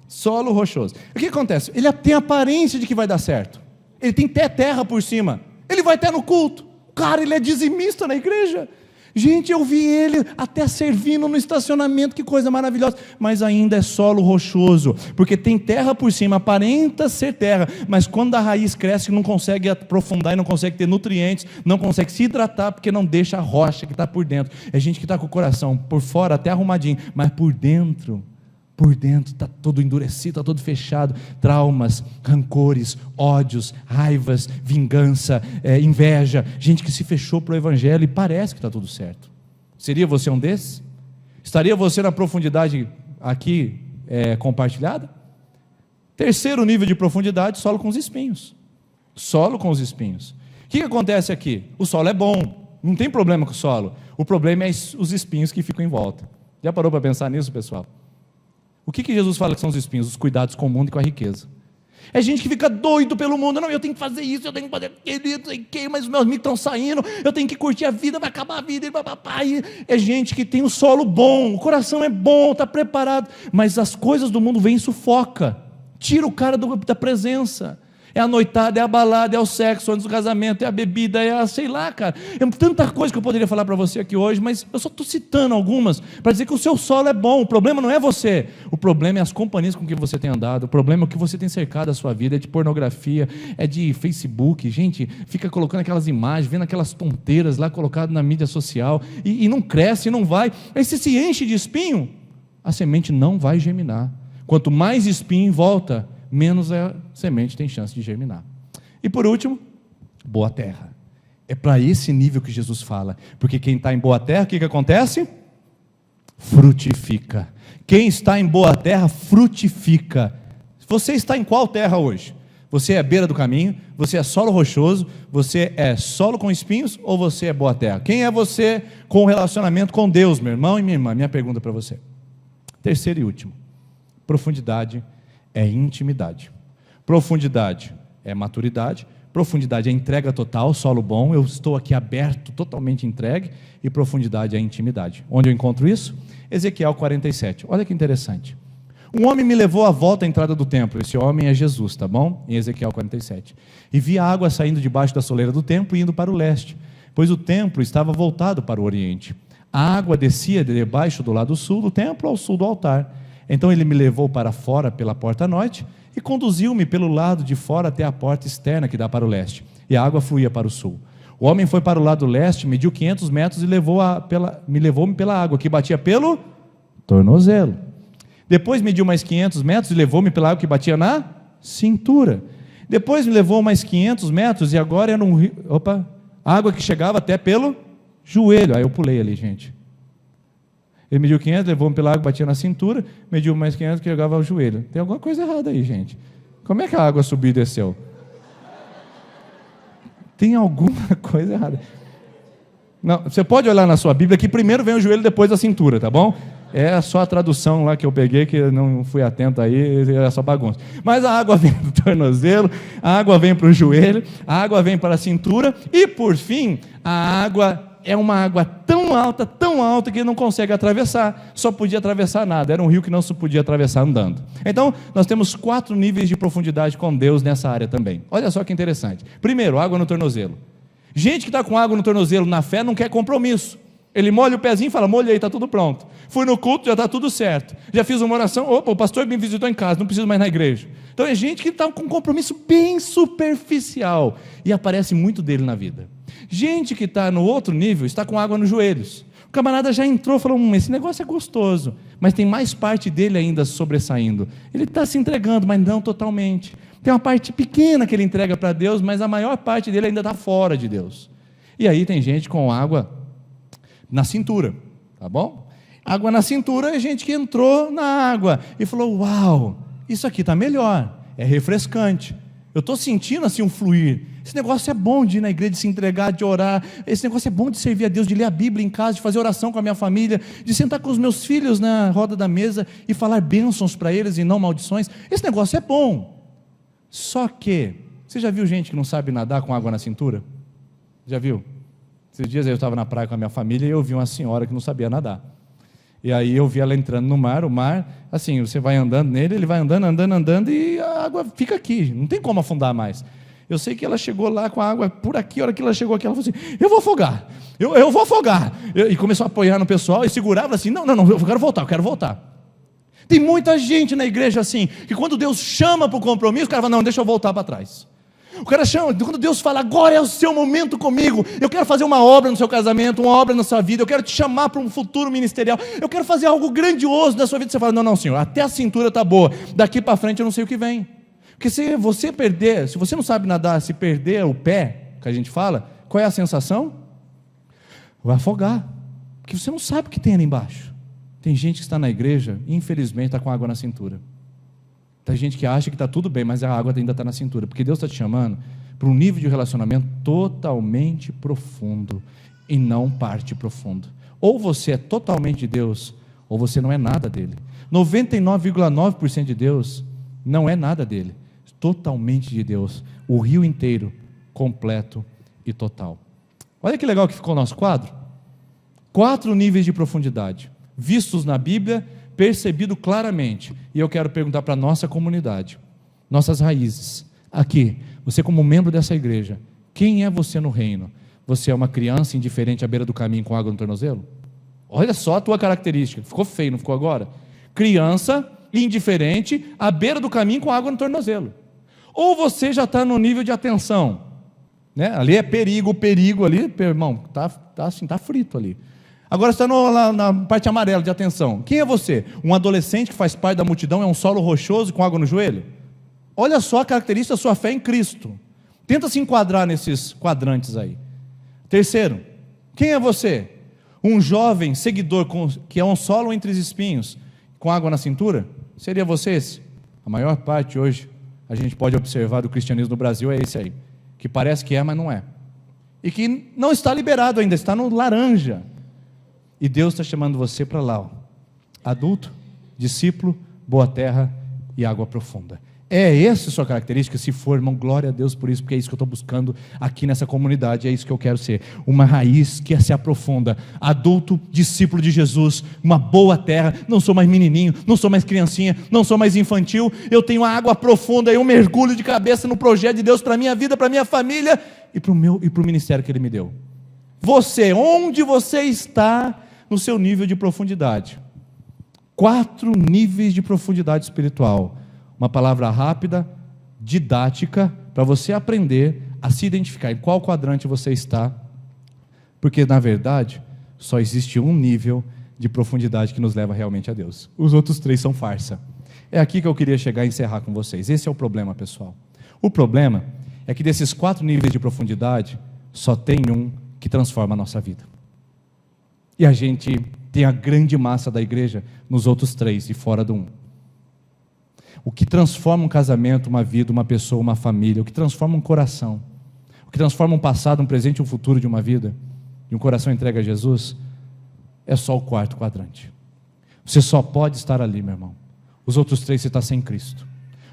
Solo rochoso. O que acontece? Ele tem a aparência de que vai dar certo. Ele tem até terra por cima. Ele vai até no culto. Cara, ele é dizimista na igreja. Gente, eu vi ele até servindo no estacionamento, que coisa maravilhosa. Mas ainda é solo rochoso, porque tem terra por cima, aparenta ser terra, mas quando a raiz cresce, não consegue aprofundar, e não consegue ter nutrientes, não consegue se hidratar, porque não deixa a rocha que está por dentro. É gente que está com o coração por fora até arrumadinho, mas por dentro está todo endurecido, está todo fechado. Traumas, rancores, ódios, raivas, vingança, inveja. Gente que se fechou para o Evangelho e parece que está tudo certo. Seria você um desses? Estaria você na profundidade aqui compartilhada? Terceiro nível de profundidade, solo com os espinhos. Solo com os espinhos. O que acontece aqui? O solo é bom, não tem problema com o solo. O problema é os espinhos que ficam em volta. Já parou para pensar nisso, pessoal? O que Jesus fala que são os espinhos? Os cuidados com o mundo e com a riqueza. É gente que fica doido pelo mundo. Não, eu tenho que fazer isso, eu tenho que fazer aquilo, mas os meus amigos estão saindo, eu tenho que curtir a vida, vai acabar a vida. É gente que tem o solo bom, o coração é bom, está preparado, mas as coisas do mundo vêm e sufoca, tira o cara da presença. é a noitada, é a balada, é o sexo antes do casamento, é a bebida, é a, sei lá, cara, é tanta coisa que eu poderia falar para você aqui hoje, mas eu só estou citando algumas, para dizer que o seu solo é bom. O problema não é você, o problema é as companhias com que você tem andado, o problema é o que você tem cercado a sua vida, é de pornografia, é de Facebook, gente, fica colocando aquelas imagens, vendo aquelas tonteiras lá colocadas na mídia social, e não cresce, não vai, aí você se enche de espinho, a semente não vai germinar. Quanto mais espinho em volta, menos a semente tem chance de germinar. E por último, boa terra. É para esse nível que Jesus fala, porque quem está em boa terra, o que acontece? Frutifica. Quem está em boa terra, frutifica. Você está em qual terra hoje? Você é beira do caminho? Você é solo rochoso? Você é solo com espinhos? Ou você é boa terra? Quem é você com o relacionamento com Deus, meu irmão e minha irmã? Minha pergunta para você. Terceiro e último. Profundidade é intimidade. Profundidade é maturidade. Profundidade é entrega total, solo bom. Eu estou aqui aberto, totalmente entregue. E profundidade é intimidade. Onde eu encontro isso? Ezequiel 47. Olha que interessante. Um homem me levou à volta à entrada do templo. Esse homem é Jesus, tá bom? Em Ezequiel 47. E vi a água saindo debaixo da soleira do templo e indo para o leste, pois o templo estava voltado para o oriente. A água descia de debaixo do lado sul do templo ao sul do altar. Então ele me levou para fora pela porta norte e conduziu-me pelo lado de fora até a porta externa que dá para o leste. E a água fluía para o sul. O homem foi para o lado leste, mediu 500 metros e me levou-me pela água, que batia pelo tornozelo. Depois mediu mais 500 metros e levou-me pela água que batia na cintura. Depois me levou mais 500 metros e agora era um rio, água que chegava até pelo joelho. Aí eu pulei ali, gente. Ele mediu 500, levou-me pela água, batia na cintura, mediu mais 500, que chegava ao joelho. Tem alguma coisa errada aí, gente. Como é que a água subiu e desceu? Tem alguma coisa errada. Não, você pode olhar na sua Bíblia que primeiro vem o joelho, depois a cintura, tá bom? É só a tradução lá que eu peguei, que eu não fui atento aí, é só bagunça. Mas a água vem do tornozelo, a água vem para o joelho, a água vem para a cintura, e por fim, a água é uma água tão alta, que ele não consegue atravessar, só podia atravessar nada, era um rio que não se podia atravessar andando. Então, nós temos 4 níveis de profundidade com Deus nessa área também. Olha só que interessante. Primeiro, água no tornozelo. Gente que está com água no tornozelo na fé não quer compromisso. Ele molha o pezinho e fala, molhei, está tudo pronto. Fui no culto, já está tudo certo. Já fiz uma oração, opa, o pastor me visitou em casa, não preciso mais na igreja. Então é gente que está com um compromisso bem superficial, e aparece muito dele na vida. Gente que está no outro nível, está com água nos joelhos. O camarada já entrou e falou, esse negócio é gostoso, mas tem mais parte dele ainda sobressaindo. Ele está se entregando, mas não totalmente. Tem uma parte pequena que ele entrega para Deus, mas a maior parte dele ainda está fora de Deus. E aí tem gente com água na cintura, tá bom? Água na cintura é gente que entrou na água e falou, uau, isso aqui está melhor, é refrescante. Eu estou sentindo assim um fluir. Esse negócio é bom de ir na igreja, de se entregar, de orar. Esse negócio é bom de servir a Deus, de ler a Bíblia em casa, de fazer oração com a minha família, de sentar com os meus filhos na roda da mesa e falar bênçãos para eles e não maldições. Esse negócio é bom. Só que, você já viu gente que não sabe nadar com água na cintura? Já viu? Esses dias eu estava na praia com a minha família e eu vi uma senhora que não sabia nadar. E aí eu vi ela entrando no mar, o mar, assim, você vai andando nele, ele vai andando e a água fica aqui, não tem como afundar mais. Eu sei que ela chegou lá com a água por aqui, a hora que ela chegou aqui, ela falou assim, eu vou afogar, eu vou afogar. E começou a apoiar no pessoal e segurava assim, não, eu quero voltar. Tem muita gente na igreja assim, que quando Deus chama para o compromisso, o cara fala, não, deixa eu voltar para trás. O cara chama, quando Deus fala, agora é o seu momento comigo, eu quero fazer uma obra no seu casamento, uma obra na sua vida, eu quero te chamar para um futuro ministerial, eu quero fazer algo grandioso na sua vida, você fala, não senhor, até a cintura está boa, daqui para frente eu não sei o que vem. Porque se você perder, se você não sabe nadar, se perder o pé, que a gente fala, qual é a sensação? Vai afogar, porque você não sabe o que tem ali embaixo. Tem gente que está na igreja, infelizmente está com água na cintura. Tem gente que acha que está tudo bem, mas a água ainda está na cintura, porque Deus está te chamando para um nível de relacionamento totalmente profundo, e não parte profundo. Ou você é totalmente de Deus, ou você não é nada dele. 99,9% de Deus não é nada dele, totalmente de Deus, o rio inteiro, completo e total. Olha que legal que ficou o nosso quadro. 4 níveis de profundidade, vistos na Bíblia, percebido claramente. E eu quero perguntar para a nossa comunidade, nossas raízes, Aqui, você como membro dessa igreja, quem é você no reino? Você é uma criança indiferente à beira do caminho com água no tornozelo? Olha só a tua característica, ficou feio, não ficou agora? Criança indiferente à beira do caminho com água no tornozelo. Ou você já está no nível de atenção, né? Ali é perigo ali, irmão, tá frito ali. Agora você está na parte amarela de atenção. Quem é você? Um adolescente que faz parte da multidão, é um solo rochoso com água no joelho? Olha só a característica da sua fé em Cristo. Tenta se enquadrar nesses quadrantes aí. Terceiro, quem é você? Um jovem seguidor que é um solo entre os espinhos, com água na cintura? Seria você esse? A maior parte hoje, a gente pode observar do cristianismo no Brasil, é esse aí, que parece que é, mas não é, e que não está liberado ainda, está no laranja, e Deus está chamando você para lá, ó. Adulto, discípulo, boa terra e água profunda. É essa a sua característica? Se for, irmão, glória a Deus por isso, porque é isso que eu estou buscando aqui nessa comunidade, é isso que eu quero ser, uma raiz que se aprofunda, adulto, discípulo de Jesus, uma boa terra, não sou mais menininho, não sou mais criancinha, não sou mais infantil, eu tenho a água profunda, eu mergulho de cabeça no projeto de Deus para a minha vida, para a minha família e para o ministério que Ele me deu. Você, onde você está no seu nível de profundidade? 4 níveis de profundidade espiritual. Uma palavra rápida, didática, para você aprender a se identificar em qual quadrante você está, porque na verdade só existe um nível de profundidade que nos leva realmente a Deus. Os outros 3 são farsa. É aqui que eu queria chegar e encerrar com vocês. Esse é o problema, pessoal. O problema é que desses 4 níveis de profundidade, só tem um que transforma a nossa vida. E a gente tem a grande massa da igreja nos outros 3 e fora do 1. O que transforma um casamento, uma vida, uma pessoa, uma família, o que transforma um coração, o que transforma um passado, um presente e um futuro de uma vida, de um coração entregue a Jesus, é só o 4º quadrante. Você só pode estar ali, meu irmão. Os outros 3 você está sem Cristo.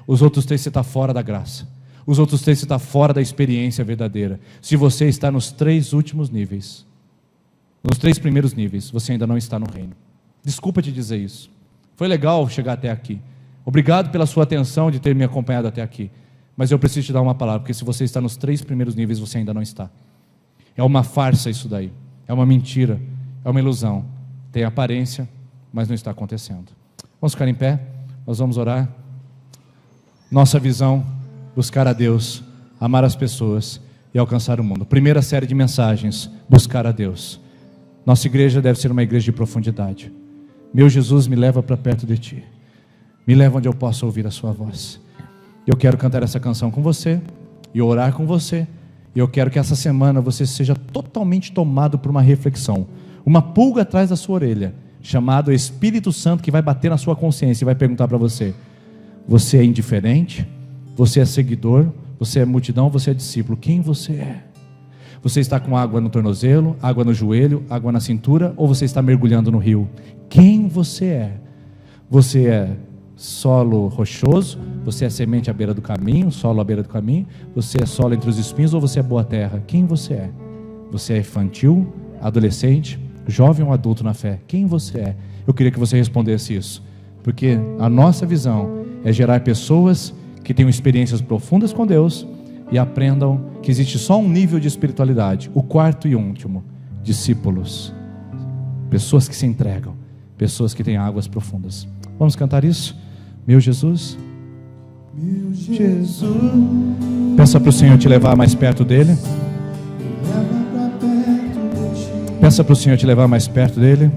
Os outros 3 você está fora da graça. Os outros 3 você está fora da experiência verdadeira. Se você está nos 3 últimos níveis, nos 3 primeiros níveis, você ainda não está no reino. Desculpa te dizer isso. Foi legal chegar até aqui. Obrigado pela sua atenção de ter me acompanhado até aqui. Mas eu preciso te dar uma palavra, porque se você está nos 3 primeiros níveis, você ainda não está. É uma farsa isso daí. É uma mentira. É uma ilusão. Tem aparência, mas não está acontecendo. Vamos ficar em pé. Nós vamos orar. Nossa visão, buscar a Deus, amar as pessoas e alcançar o mundo. Primeira série de mensagens, buscar a Deus. Nossa igreja deve ser uma igreja de profundidade. Meu Jesus, me leva para perto de Ti. Me leva onde eu possa ouvir a sua voz. Eu quero cantar essa canção com você e orar com você. E eu quero que essa semana você seja totalmente tomado por uma reflexão, uma pulga atrás da sua orelha, chamado Espírito Santo, que vai bater na sua consciência e vai perguntar para você: você é indiferente? Você é seguidor? Você é multidão? Você é discípulo? Quem você é? Você está com água no tornozelo, água no joelho, água na cintura, ou você está mergulhando no rio? Quem você é? Você é solo rochoso? Você é semente à beira do caminho, solo à beira do caminho? Você é solo entre os espinhos ou você é boa terra? Quem você é? Você é infantil, adolescente, jovem ou adulto na fé? Quem você é? Eu queria que você respondesse isso, porque a nossa visão é gerar pessoas que tenham experiências profundas com Deus e aprendam que existe só um nível de espiritualidade, o 4º e último: discípulos, pessoas que se entregam, pessoas que têm águas profundas. Vamos cantar isso? Meu Jesus, meu Jesus. Peça para o Senhor te levar mais perto dele. Peça para o Senhor te levar mais perto dele.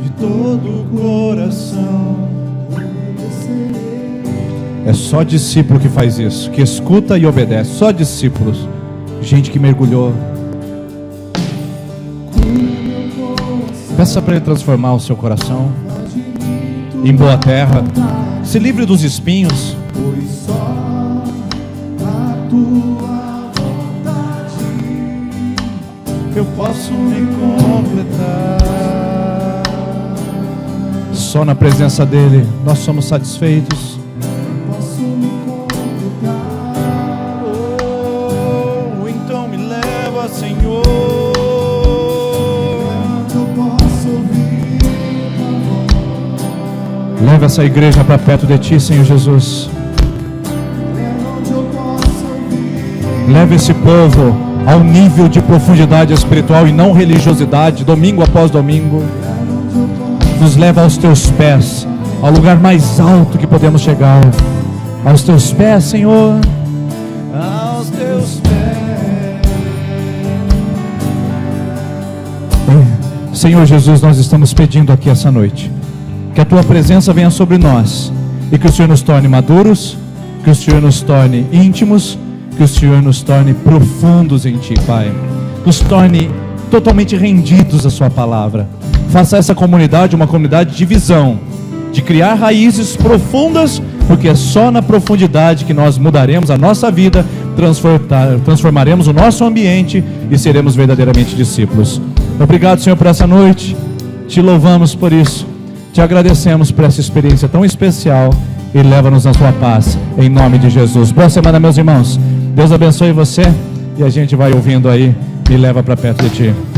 De todo o coração. É só discípulo que faz isso, que escuta e obedece. Só discípulos, gente que mergulhou. Peça para Ele transformar o seu coração em boa terra. Se livre dos espinhos. Pois só a tua vontade eu posso me completar. Só na presença dEle nós somos satisfeitos. Então me leva, Senhor. Leva essa igreja para perto de Ti, Senhor Jesus. Leva esse povo ao nível de profundidade espiritual e não religiosidade, domingo após domingo. Nos leva aos Teus pés, ao lugar mais alto que podemos chegar. Aos Teus pés, Senhor. Aos Teus pés. Senhor Jesus, nós estamos pedindo aqui essa noite que a Tua presença venha sobre nós e que o Senhor nos torne maduros, que o Senhor nos torne íntimos, que o Senhor nos torne profundos em Ti, Pai. Nos torne totalmente rendidos à Sua palavra. Faça essa comunidade uma comunidade de visão, de criar raízes profundas, porque é só na profundidade que nós mudaremos a nossa vida, transformaremos o nosso ambiente e seremos verdadeiramente discípulos. Obrigado, Senhor, por essa noite. Te louvamos por isso. Te agradecemos por essa experiência tão especial e leva-nos na Sua paz, em nome de Jesus. Boa semana, meus irmãos. Deus abençoe você e a gente vai ouvindo aí e leva para perto de Ti.